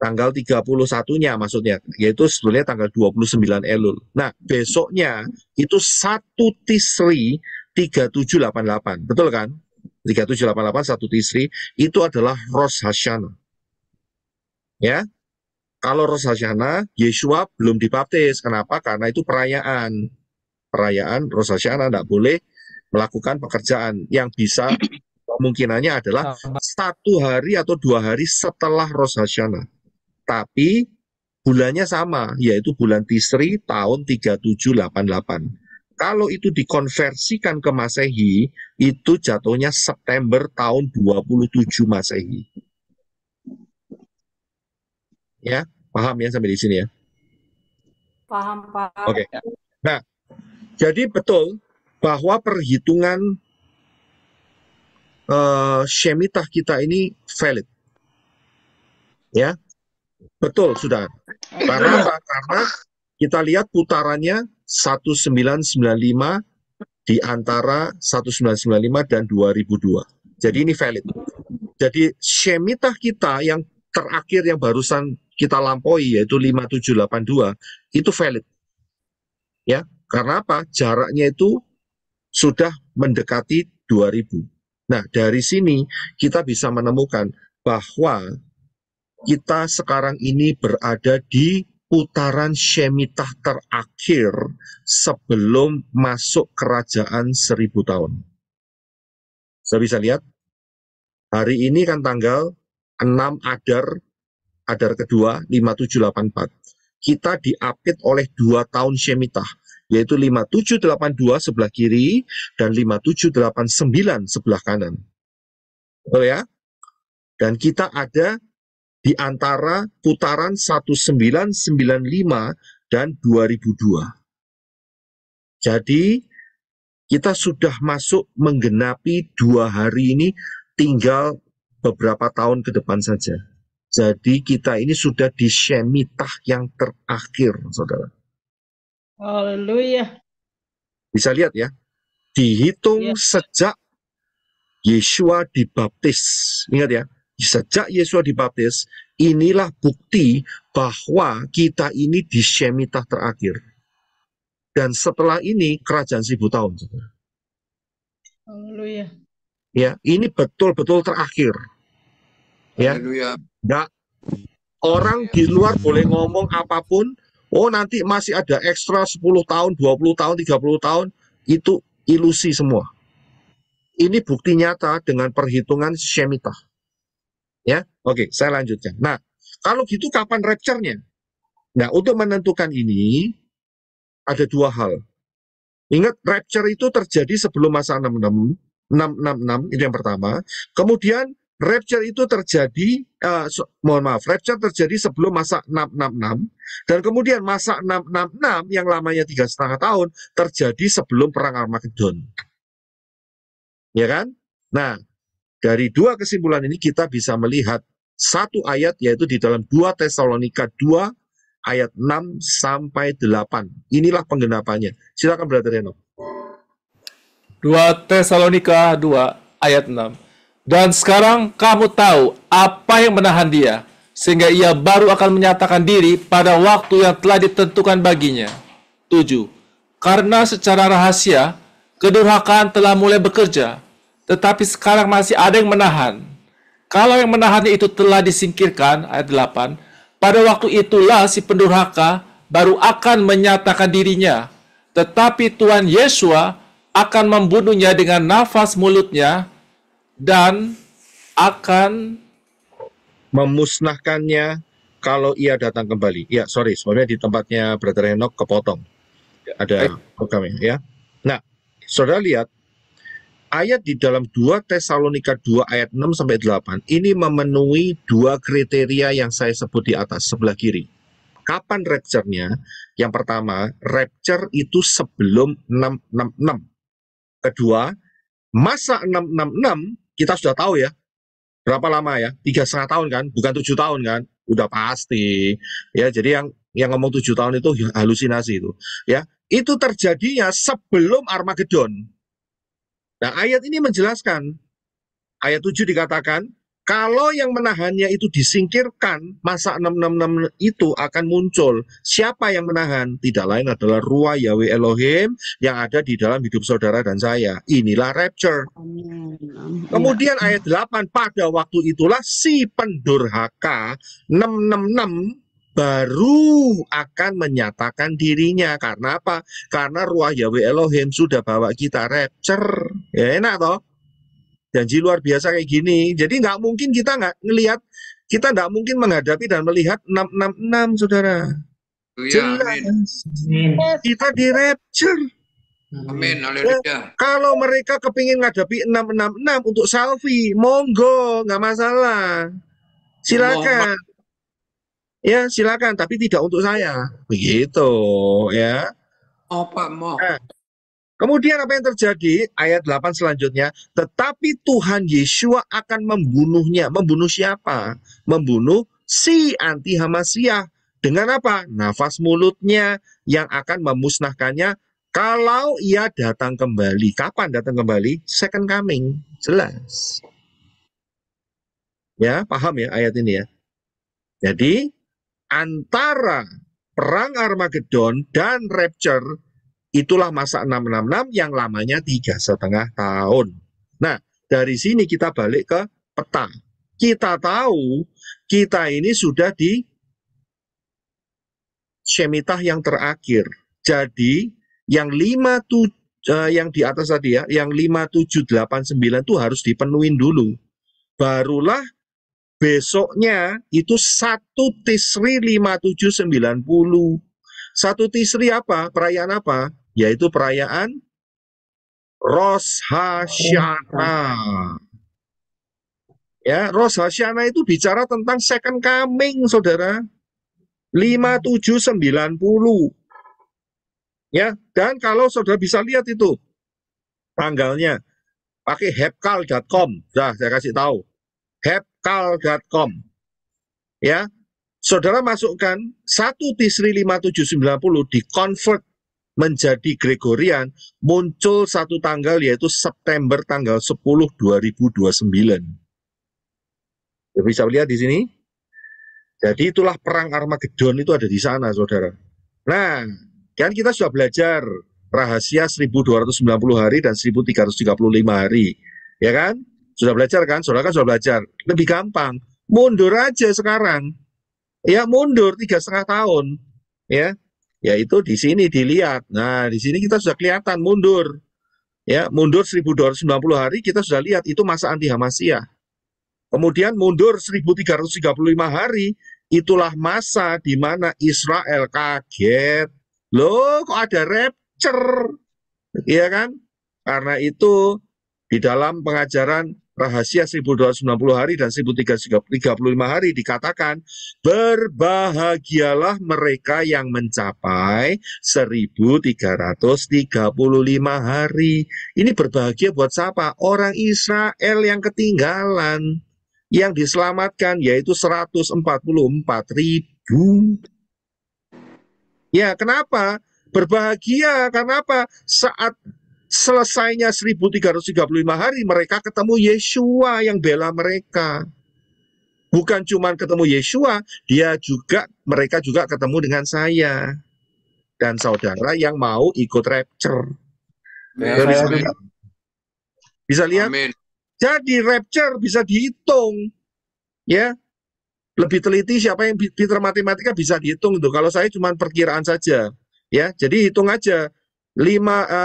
Tanggal 31-nya maksudnya, yaitu sebenarnya tanggal 29 Elul. Nah, besoknya itu 1 Tisri 3788. Betul kan? 3788 1 Tisri itu adalah Rosh Hashanah. Ya. Kalau Rosh Hashanah, Yesua belum dibaptis. Kenapa? Karena itu perayaan. Perayaan Rosh Hashanah tidak boleh melakukan pekerjaan. Yang bisa kemungkinannya adalah 1 hari atau 2 hari setelah Rosh Hashanah. Tapi bulannya sama, yaitu bulan Tisri tahun 3788. Kalau itu dikonversikan ke Masehi, itu jatuhnya September tahun 27 Masehi. Ya, paham ya sampai di sini ya? Paham, Pak. Oke. Nah, jadi betul bahwa perhitungan Shemitah kita ini valid. Ya. Betul, sudah. Karena apa? Karena kita lihat putarannya 1995 di antara 1995 dan 2002. Jadi ini valid. Jadi Shemitah kita yang terakhir yang barusan kita lampaui yaitu 5782 itu valid. Ya, karena apa? Jaraknya itu sudah mendekati 2000. Nah, dari sini kita bisa menemukan bahwa kita sekarang ini berada di putaran Shemitah terakhir sebelum masuk kerajaan 1000 tahun. Saya bisa lihat, hari ini kan tanggal 6 Adar kedua, 5784. Kita diapit oleh 2 tahun Shemitah, yaitu 5782 sebelah kiri dan 5789 sebelah kanan. Betul ya? Dan kita ada di antara putaran 1995 dan 2002. Jadi kita sudah masuk menggenapi 2 hari ini, tinggal beberapa tahun ke depan saja. Jadi kita ini sudah di Shemitah yang terakhir, saudara. Haleluya. Bisa lihat ya, dihitung sejak Yesua dibaptis. Ingat ya, sejak Yesua dibaptis, inilah bukti bahwa kita ini di Shemitah terakhir. Dan setelah ini kerajaan 1000 tahun. Haleluya. Ya, ini betul-betul terakhir. Ya, nggak, orang di luar boleh ngomong apapun, oh nanti masih ada ekstra 10 tahun, 20 tahun, 30 tahun, itu ilusi semua. Ini bukti nyata dengan perhitungan Shemitah. Ya, oke, saya lanjutkan. Nah, kalau gitu kapan rapture-nya? Nah, untuk menentukan ini ada 2 hal. Ingat, rapture itu terjadi sebelum masa 666, ini yang pertama. Kemudian rapture itu terjadi, rapture terjadi sebelum masa 666, dan kemudian masa 666 yang lamanya 3,5 tahun terjadi sebelum perang Armageddon. Ya kan? Nah, dari 2 kesimpulan ini kita bisa melihat satu ayat, yaitu di dalam 2 Tesalonika 2 ayat 6 sampai 8. Inilah penggenapannya. Silakan Brother Eno. 2 Tesalonika 2 ayat 6. Dan sekarang kamu tahu apa yang menahan dia, sehingga ia baru akan menyatakan diri pada waktu yang telah ditentukan baginya. 7. Karena secara rahasia, kedurhakaan telah mulai bekerja, tetapi sekarang masih ada yang menahan. Kalau yang menahannya itu telah disingkirkan, ayat 8, pada waktu itulah si pendurhaka baru akan menyatakan dirinya, tetapi Tuhan Yesua akan membunuhnya dengan nafas mulutnya dan akan memusnahkannya kalau ia datang kembali. Ya, sorry, sebenarnya di tempatnya Brother Enoch kepotong. Ada programnya ya. Nah, saudara lihat, ayat di dalam 2 Tesalonika 2 ayat 6 sampai 8 ini memenuhi 2 kriteria yang saya sebut di atas sebelah kiri. Kapan rapture-nya? Yang pertama, rapture itu sebelum 666. Kedua, masa 666 kita sudah tahu ya. Berapa lama ya? 3,5 tahun kan? Bukan 7 tahun kan? Udah pasti. Ya, jadi yang ngomong 7 tahun itu halusinasi itu. Ya, itu terjadinya sebelum Armageddon. Nah, ayat ini menjelaskan, ayat 7 dikatakan, kalau yang menahannya itu disingkirkan, masa 666 itu akan muncul. Siapa yang menahan? Tidak lain adalah Ruah Yahweh Elohim yang ada di dalam hidup saudara dan saya. Inilah rapture. Kemudian ayat 8, pada waktu itulah si pendurhaka 666 baru akan menyatakan dirinya. Karena apa? Karena Ruah Yahweh Elohim sudah bawa kita rapture. Ya, enak toh? Janji luar biasa kayak gini. Jadi nggak mungkin kita nggak ngelihat, kita nggak mungkin menghadapi dan melihat 666, saudara. Jelas. Kita di rapture. Amin, haleluya. Kalau mereka kepingin menghadapi 666 untuk selfie, monggo, nggak masalah. Silakan. Ya, silakan, tapi tidak untuk saya. Begitu, ya. Oh, Pak, mau. Kemudian apa yang terjadi? Ayat 8 selanjutnya, tetapi Tuhan Yesua akan membunuhnya. Membunuh siapa? Membunuh si anti Hamasiah. Dengan apa? Nafas mulutnya yang akan memusnahkannya kalau ia datang kembali. Kapan datang kembali? Second coming. Jelas. Ya, paham ya ayat ini ya. Jadi, antara perang Armageddon dan Rapture, itulah masa 666 yang lamanya 3,5 tahun. Nah, dari sini kita balik ke peta. Kita tahu kita ini sudah di Shemitah yang terakhir. Jadi yang yang di atas tadi ya, yang 5789 itu harus dipenuhin dulu. Barulah besoknya itu 1 Tisri 5790. 1 Tisri apa? Perayaan apa? Yaitu perayaan Rosh Hashanah. Ya, Rosh Hashanah itu bicara tentang second coming, saudara. 5790. Ya, dan kalau saudara bisa lihat itu tanggalnya, pakai hepkal.com. Nah, saya kasih tahu. hepkal.com. Ya, saudara masukkan 1 Tisri 5790 di-convert menjadi Gregorian, muncul satu tanggal yaitu September tanggal 10 2029. Ya, bisa lihat di sini. Jadi itulah perang Armageddon itu ada di sana, saudara. Nah, kan kita sudah belajar rahasia 1290 hari dan 1335 hari. Ya kan? Sudah belajar kan? Saudara kan sudah belajar. Lebih gampang. Mundur aja sekarang. Ya, mundur 3,5 tahun. Ya. Yaitu di sini dilihat. Nah, di sini kita sudah kelihatan mundur. Ya, mundur 1290 hari kita sudah lihat itu masa anti Hamasiah. Kemudian mundur 1335 hari, itulah masa di mana Israel kaget. Loh, kok ada rapture? Iya kan? Karena itu di dalam pengajaran rahasia 1290 hari dan 1335 hari dikatakan, berbahagialah mereka yang mencapai 1335 hari. Ini berbahagia buat siapa? Orang Israel yang ketinggalan. Yang diselamatkan yaitu 144.000. Ya, kenapa? Berbahagia, karena apa? Saat selesainya 1335 hari, mereka ketemu Yeshua yang bela mereka. Bukan cuma ketemu Yeshua, mereka juga ketemu dengan saya. Dan saudara yang mau ikut rapture. Ya, bisa lihat? Amin. Jadi rapture bisa dihitung, ya. Lebih teliti siapa yang pintar matematika bisa dihitung itu. Kalau saya cuma perkiraan saja, ya. Jadi hitung aja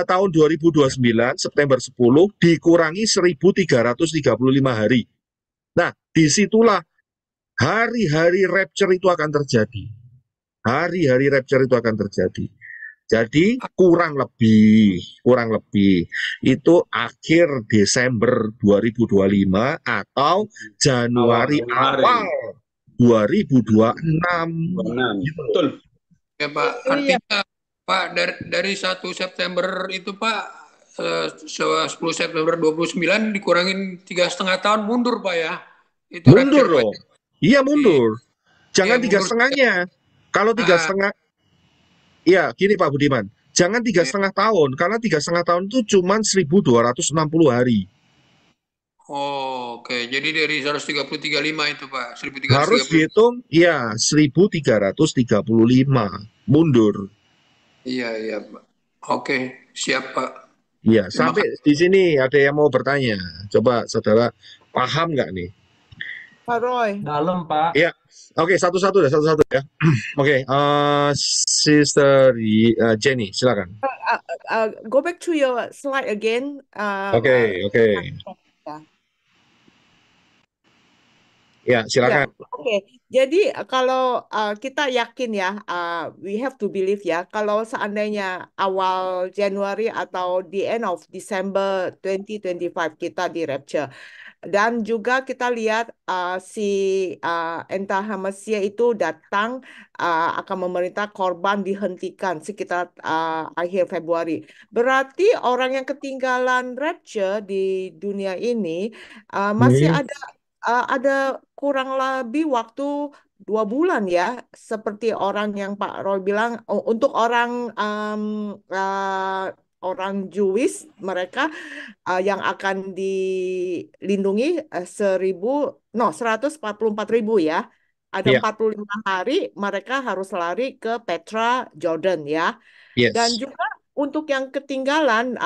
tahun 2029 September 10 dikurangi 1335 hari. Nah, disitulah hari-hari rapture itu akan terjadi. Hari-hari rapture itu akan terjadi. Jadi kurang lebih itu akhir Desember 2025 atau Januari awal 2026. Betul. Ya Pak, artinya Pak dari 1 September itu Pak 10 September 29 dikurangin 3,5 tahun mundur Pak ya. Itu mundur loh. Iya mundur. Jangan 3,5-nya. Kalau 3,5, ya, gini Pak Budiman, jangan 3,5 tahun, karena 3,5 tahun itu cuma 1260 hari. Oh, oke. Jadi dari 135 itu Pak, 1335. Harus dihitung, ya 1335, mundur. Iya Pak. Oke, siap Pak. Iya, sampai di sini ada yang mau bertanya. Coba saudara paham nggak nih? Pak Roy. Dalam, Pak. Ya, oke, satu-satu ya. Oke, Sister Jenny, silakan. Go back to your slide again. Oke. Ya, silakan. Oke. Jadi kalau kita yakin ya, we have to believe ya, kalau seandainya awal Januari atau the end of December 2025 kita di rapture. Dan juga kita lihat si Enta Hamasiah itu datang akan memerintah korban dihentikan sekitar akhir Februari. Berarti orang yang ketinggalan rapture di dunia ini masih ada kurang lebih waktu 2 bulan ya, seperti orang yang Pak Roy bilang, untuk orang orang Jewish mereka yang akan dilindungi 144.000 ya. Ada Ya, 45 hari mereka harus lari ke Petra, Jordan ya. Dan yes. juga untuk yang ketinggalan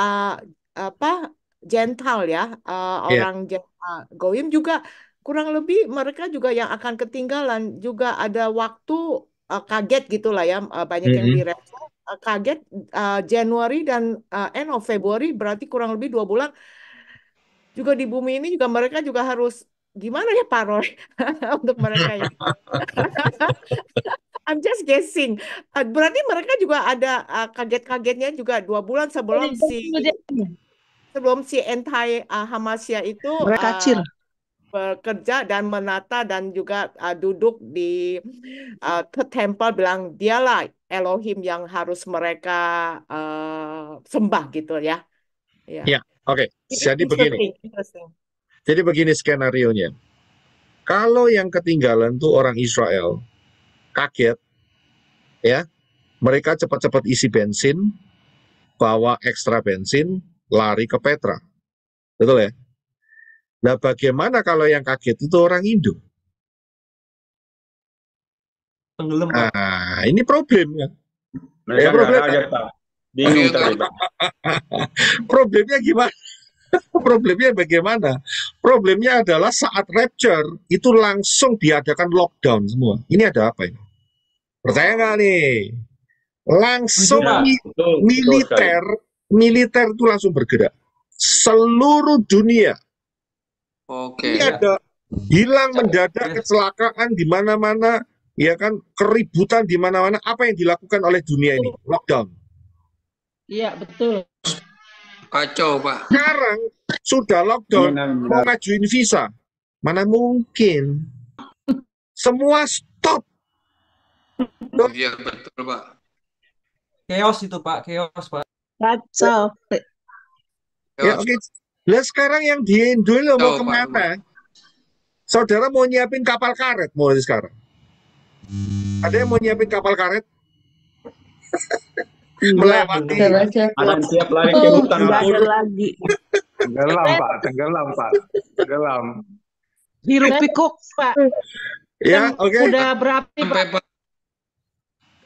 apa Gentile ya, Ya. orang Goyim juga kurang lebih mereka juga yang akan ketinggalan, juga ada waktu kaget gitulah ya, banyak yang Mhm. kaget Januari dan end of February, berarti kurang lebih 2 bulan juga di bumi ini juga mereka juga harus gimana ya Pak Roy untuk mereka ya. I'm just guessing. Berarti mereka juga ada kaget-kagetnya juga 2 bulan sebelum si anti Hamasya itu Mereka kacir. bekerja dan menata dan juga duduk di ke temple bilang dialah Elohim yang harus mereka sembah gitu ya. Ya. Ya, oke. Jadi begini. Interesting. Jadi begini skenarionya. Kalau yang ketinggalan tuh orang Israel, kaget, ya, mereka cepat-cepat isi bensin, bawa ekstra bensin, lari ke Petra. Betul ya? Nah, bagaimana kalau yang kaget itu orang Indo? Tenggelam, Pak. Nah, ini problemnya. Mereka nggak problemnya. kaget, Pak. Bingung tadi, Pak. Problemnya gimana? Problemnya bagaimana? Problemnya adalah saat rapture itu langsung diadakan lockdown semua. Ini ada apa ini? Percaya nggak nih? Langsung Ya, betul militer itu langsung bergerak. Seluruh dunia. Oke. Ini ada hilang mendadak, kecelakaan di mana-mana, ya kan, keributan di mana-mana. Apa yang dilakukan oleh dunia ini? Lockdown. Iya, betul. Kacau, Pak. Sekarang sudah lockdown, mau ngajuin visa. Mana mungkin. Semua stop. Iya, betul, Pak. Chaos itu, Pak. Chaos, Pak. Kacau. Ya, oke. Lah sekarang yang di Indo lo mau kemana? Saudara mau nyiapin kapal karet mulai sekarang? Ada yang mau nyiapin kapal karet? Melewati. Ada yang siap lari ke hutan, Pak. lagi. Tenggelam, Pak. Tenggelam, Pak. Tenggelam. Hiruk pikuk, Pak. Ya, oke. Udah berapa, Pak?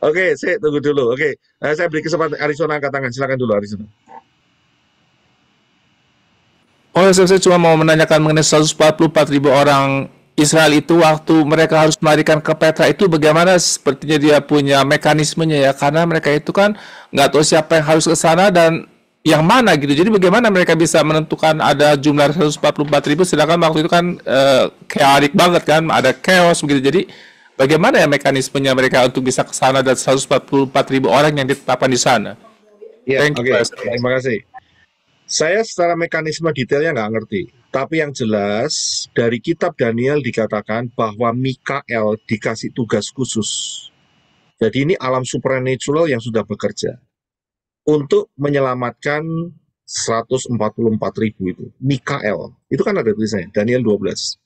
Oke, saya tunggu dulu. Oke, saya beri kesempatan Arizona angkat tangan. Silakan dulu, Arizona. Oh, saya cuma mau menanyakan mengenai 144.000 orang Israel itu waktu mereka harus melarikan ke Petra itu bagaimana, sepertinya dia punya mekanismenya ya, karena mereka itu kan nggak tahu siapa yang harus ke sana dan yang mana gitu. Jadi bagaimana mereka bisa menentukan ada jumlah 144.000 sedangkan waktu itu kan chaotic banget kan, ada chaos begitu. Jadi bagaimana ya mekanismenya mereka untuk bisa ke sana dan 144.000 orang yang ditetapkan di sana? Ya, oke. Terima kasih. Saya secara mekanisme detailnya nggak ngerti. Tapi yang jelas, dari kitab Daniel dikatakan bahwa Mikael dikasih tugas khusus. Jadi ini alam supernatural yang sudah bekerja. Untuk menyelamatkan 144.000 itu. Mikael. Itu kan ada tulisannya, Daniel 12.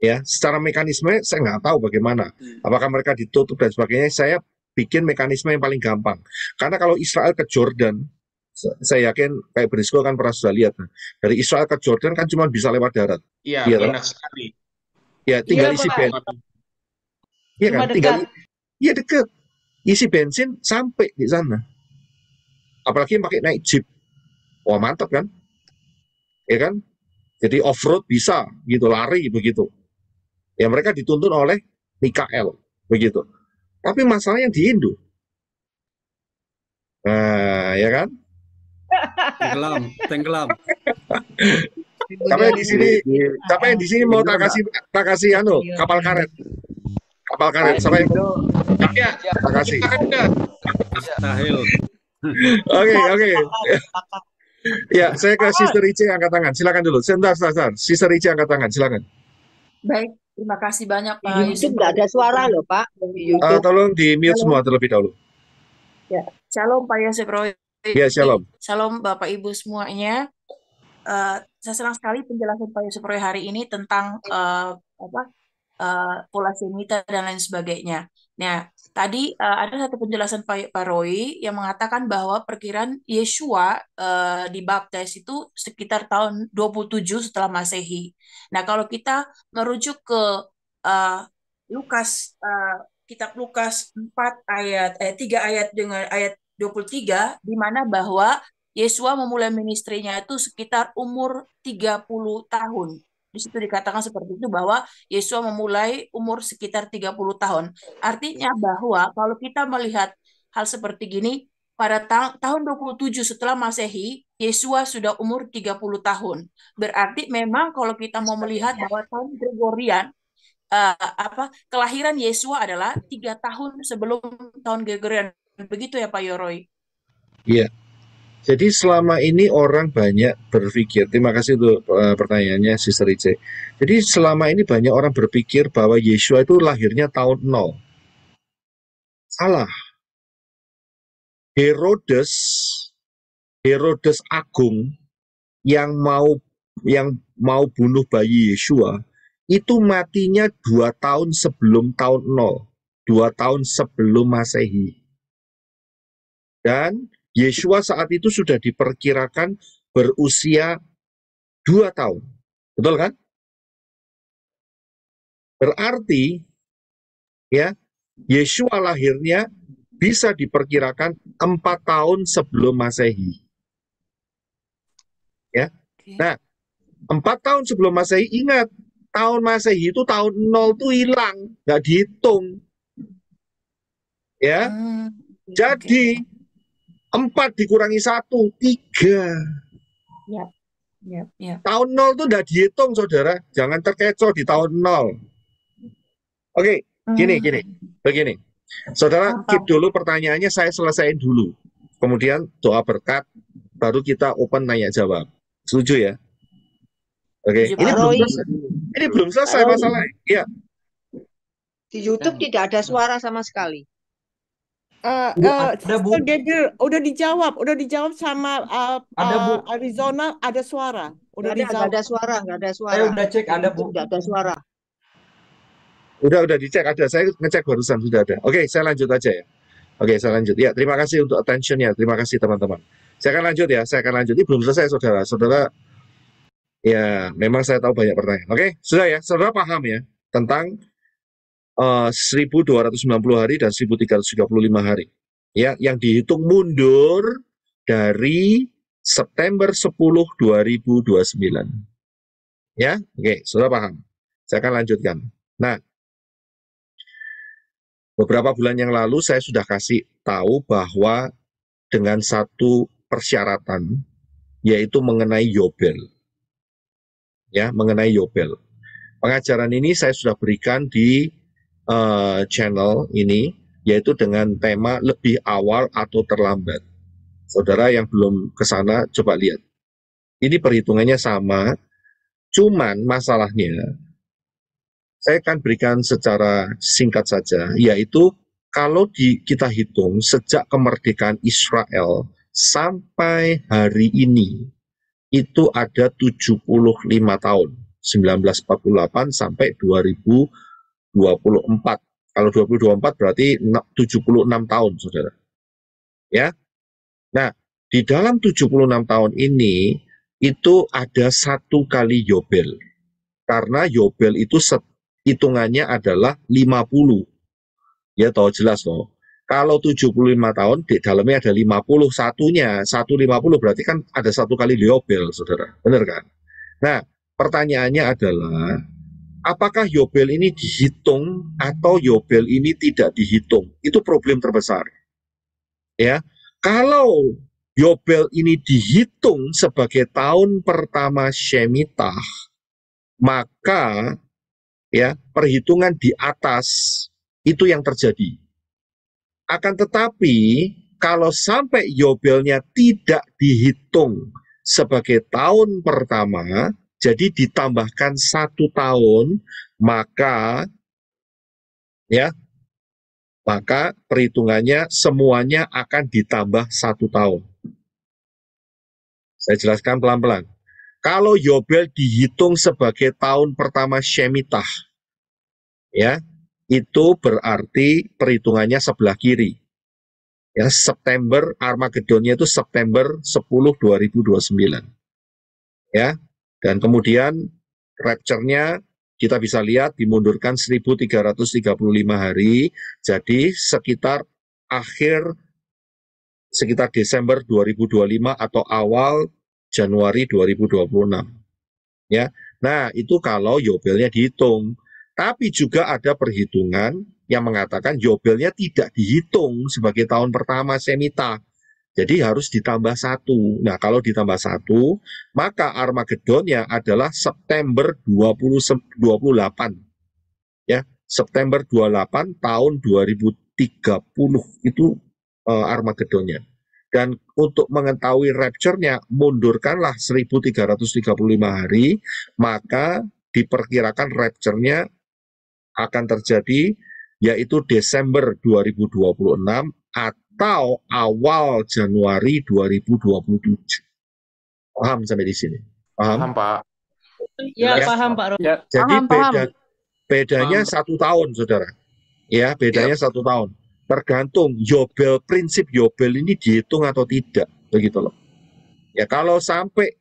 Ya, secara mekanisme saya nggak tahu bagaimana. Apakah mereka ditutup dan sebagainya. Saya bikin mekanisme yang paling gampang. Karena kalau Israel ke Jordan, saya yakin kayak Brisco kan pernah sudah lihat. Dari Israel ke Jordan kan cuma bisa lewat darat. Iya, ya, benar sekali. Ya, tinggal isi bensin. Iya kan, tinggal dekat. Isi bensin sampai di sana. Apalagi pakai naik jeep. Wah, mantap kan? Ya kan? Jadi off-road bisa gitu, lari begitu. Ya mereka dituntun oleh Mikael begitu. Tapi masalahnya di Indo. Nah, ya kan? Tenggelam. Siapa yang di sini mau tak kasih kapal karet. Kapal karet siapa yang mau? Tak kasih. Oke. Ya, saya ke Sister Ice angkat tangan. Silakan dulu. Sebentar. Sister Ice angkat tangan. Silakan. Baik, terima kasih banyak Pak Yusuf. YouTube nggak ada suara loh, Pak. Tolong di mute semua terlebih dahulu. Ya, shalom Pak Yosef Roy. Ya, shalom. Shalom Bapak Ibu semuanya. Saya senang sekali penjelasan Pak Yosef Roy hari ini tentang pola semita dan lain sebagainya. Nah, tadi ada satu penjelasan Pak Roy yang mengatakan bahwa perkiraan Yeshua dibaptis itu sekitar tahun 27 setelah Masehi. Nah, kalau kita merujuk ke uh, Lukas, kitab Lukas 4 ayat 3 ayat dengan ayat 23, di mana bahwa Yesua memulai ministrinya itu sekitar umur 30 tahun. Di situ dikatakan seperti itu bahwa Yesua memulai umur sekitar 30 tahun. Artinya bahwa kalau kita melihat hal seperti gini, pada tahun 27 setelah Masehi, Yesua sudah umur 30 tahun. Berarti memang kalau kita mau melihat bahwa tahun Gregorian, kelahiran Yesua adalah 3 tahun sebelum tahun Gregorian. Begitu ya Pak Yoroy? Iya. Jadi selama ini orang banyak berpikir, terima kasih untuk pertanyaannya Sister Ice. Jadi selama ini banyak orang berpikir bahwa Yesua itu lahirnya tahun 0. Salah. Herodes Agung yang mau bunuh bayi Yesua itu matinya 2 tahun sebelum tahun 0, 2 tahun sebelum Masehi. Dan Yesua saat itu sudah diperkirakan berusia 2 tahun. Betul kan? Berarti ya, Yesua lahirnya bisa diperkirakan 4 tahun sebelum Masehi. Ya. Nah, 4 tahun sebelum Masehi, ingat, tahun Masehi itu tahun 0 itu hilang, nggak dihitung. Ya. Jadi 4 dikurangi 1, 3. Ya. Tahun 0 itu tidak dihitung, saudara. Jangan terkecoh di tahun 0. Oke, begini. Saudara, keep dulu pertanyaannya, saya selesaiin dulu. Kemudian doa berkat, baru kita open tanya jawab. Setuju ya? Oke, ini belum selesai masalahnya. Iya. Di YouTube tidak ada suara sama sekali. Sister Gabriel, udah dijawab sama Arizona, ada suara. Nggak ada suara. Saya udah cek, ada Bu. Nggak ada suara. Udah dicek, ada. Saya ngecek barusan, sudah ada. Oke, saya lanjut aja ya. Oke, saya lanjut. Ya, terima kasih untuk attention-nya. Terima kasih teman-teman. Saya akan lanjut ya. Ini belum selesai, saudara. Saudara, ya memang saya tahu banyak pertanyaan. Oke, sudah ya. Saudara paham ya tentang 1290 hari dan 1335 hari. Ya, yang dihitung mundur dari September 10, 2029. Ya, oke, sudah paham. Saya akan lanjutkan. Nah, beberapa bulan yang lalu saya sudah kasih tahu bahwa dengan satu persyaratan, yaitu mengenai Yobel. Ya, mengenai Yobel. Pengajaran ini saya sudah berikan di channel ini, yaitu dengan tema lebih awal atau terlambat. Saudara yang belum ke sana, coba lihat. Ini perhitungannya sama, cuman masalahnya, saya akan berikan secara singkat saja, yaitu kalau kita hitung sejak kemerdekaan Israel sampai hari ini, itu ada 75 tahun, 1948 sampai 2024. Kalau 2024 berarti 76 tahun, saudara. Ya. Nah, di dalam 76 tahun ini, itu ada 1 kali Yobel. Karena Yobel itu hitungannya adalah 50. Ya, tahu jelas toh. Kalau 75 tahun, di dalamnya ada 50, satunya, 150 berarti kan ada 1 kali Yobel, saudara. Benar kan? Nah, pertanyaannya adalah, apakah Yobel ini dihitung atau Yobel ini tidak dihitung? Itu problem terbesar. Ya, kalau Yobel ini dihitung sebagai tahun pertama Shemitah, maka ya perhitungan di atas itu yang terjadi. Akan tetapi kalau sampai Yobelnya tidak dihitung sebagai tahun pertama, jadi ditambahkan 1 tahun, maka perhitungannya semuanya akan ditambah 1 tahun. Saya jelaskan pelan-pelan. Kalau Yobel dihitung sebagai tahun pertama Shemitah, ya, itu berarti perhitungannya sebelah kiri. Ya, September, Armageddonnya itu September 10, 2029. Ya, dan kemudian rapture-nya kita bisa lihat dimundurkan 1335 hari, jadi sekitar Desember 2025 atau awal Januari 2026. Ya, nah itu kalau yobelnya dihitung. Tapi juga ada perhitungan yang mengatakan yobelnya tidak dihitung sebagai tahun pertama Semita. Jadi harus ditambah 1. Nah, kalau ditambah 1, maka Armageddonnya adalah September 2028. Ya, September 28 tahun 2030 itu Armageddonnya. Dan untuk mengetahui rapture-nya, mundurkanlah 1335 hari, maka diperkirakan rapture-nya akan terjadi yaitu Desember 2026 atau awal Januari 2027. Paham sampai di sini? Paham, Pak. Ya, paham, Pak Roy. Ya. Jadi Paham. bedanya 1 tahun, saudara. Ya, bedanya 1 tahun. Tergantung yobel, prinsip yobel ini dihitung atau tidak, begitu loh. Ya, kalau sampai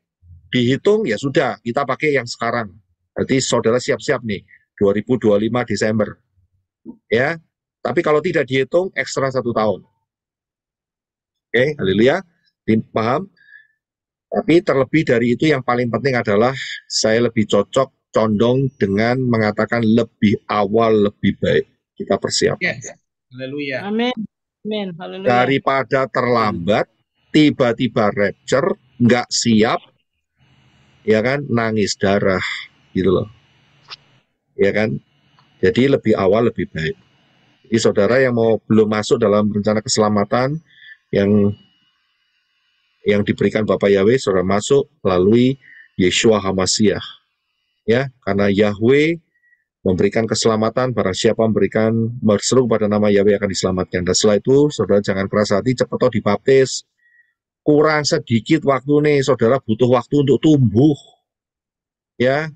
dihitung, ya sudah, kita pakai yang sekarang. Berarti saudara siap-siap nih, 2025 Desember. Ya, tapi kalau tidak dihitung, ekstra 1 tahun. Oke, haleluya, paham? Tapi terlebih dari itu yang paling penting adalah saya lebih condong dengan mengatakan lebih awal, lebih baik. Kita persiapkan. Yes. Haleluya. Amin. Amin. Haleluya. Daripada terlambat, tiba-tiba rapture, nggak siap, ya kan, nangis darah, gitu loh. Ya kan? Jadi lebih awal, lebih baik. Jadi saudara yang belum masuk dalam rencana keselamatan yang diberikan Bapak Yahweh, saudara masuk melalui Yeshua HaMashiach. Ya, karena Yahweh memberikan keselamatan, barang siapa berseru pada nama Yahweh akan diselamatkan. Dan setelah itu, saudara jangan keras hati, cepat dibaptis. Kurang sedikit waktu nih, saudara butuh waktu untuk tumbuh. Ya,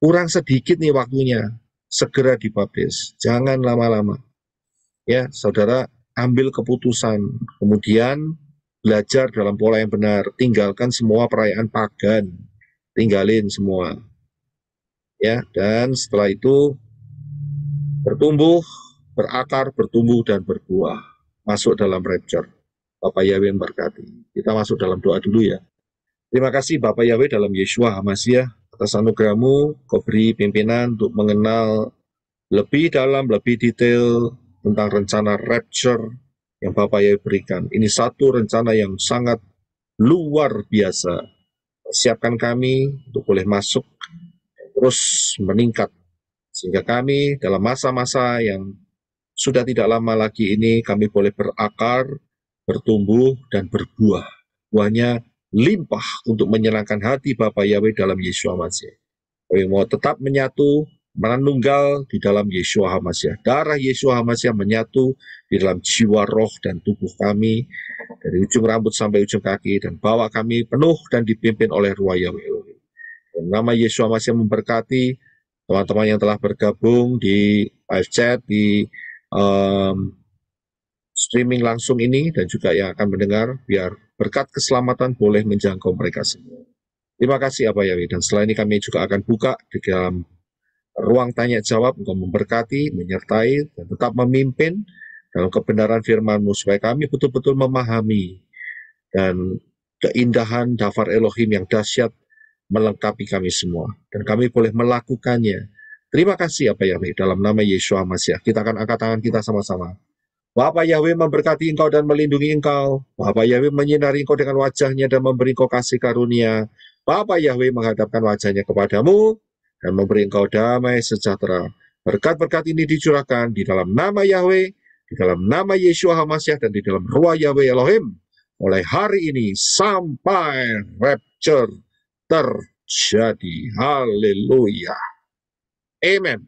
kurang sedikit nih waktunya. Segera dibaptis, jangan lama-lama. Ya, saudara ambil keputusan, kemudian belajar dalam pola yang benar, tinggalkan semua perayaan pagan, tinggalin semua. Ya, dan setelah itu bertumbuh, berakar, bertumbuh dan berbuah, masuk dalam rapture. Bapak Yahweh memberkati. Kita masuk dalam doa dulu ya. Terima kasih Bapak Yahweh dalam Yeshua HaMashiach atas anugerah-Mu, Kau beri pimpinan untuk mengenal lebih dalam, lebih detail tentang rencana rapture yang Bapak Yahweh berikan. Ini satu rencana yang sangat luar biasa. Siapkan kami untuk boleh masuk terus meningkat, sehingga kami dalam masa-masa yang sudah tidak lama lagi ini, kami boleh berakar, bertumbuh, dan berbuah. Buahnya limpah untuk menyenangkan hati Bapa Yahweh dalam Yeshua HaMashiach. Kami mau tetap menyatu, menunggal di dalam Yeshua HaMashiach. Darah Yeshua HaMashiach menyatu di dalam jiwa, roh, dan tubuh kami, dari ujung rambut sampai ujung kaki, dan bawa kami penuh dan dipimpin oleh Ruah Yahweh Elohim. Nama Yeshua HaMashiach memberkati teman-teman yang telah bergabung di live chat, di streaming langsung ini, dan juga yang akan mendengar, biar berkat keselamatan boleh menjangkau mereka semua. Terima kasih Abah Yahweh, dan setelah ini kami juga akan buka di dalam ruang tanya jawab untuk memberkati, menyertai, dan tetap memimpin dalam kebenaran firman-Mu, supaya kami betul-betul memahami dan keindahan Dafar Elohim yang dahsyat melengkapi kami semua, dan kami boleh melakukannya. Terima kasih Bapak Yahweh, dalam nama Yeshua HaMashiach. Kita akan angkat tangan kita sama-sama. Bapak Yahweh memberkati engkau dan melindungi engkau. Bapak Yahweh menyinari engkau dengan wajahnya dan memberi engkau kasih karunia. Bapak Yahweh menghadapkan wajahnya kepadamu dan memberi engkau damai sejahtera. Berkat-berkat ini dicurahkan di dalam nama Yahweh, di dalam nama Yeshua HaMashiach, dan di dalam Ruah Yahweh Elohim, mulai hari ini sampai rapture terjadi. Haleluya. Amen.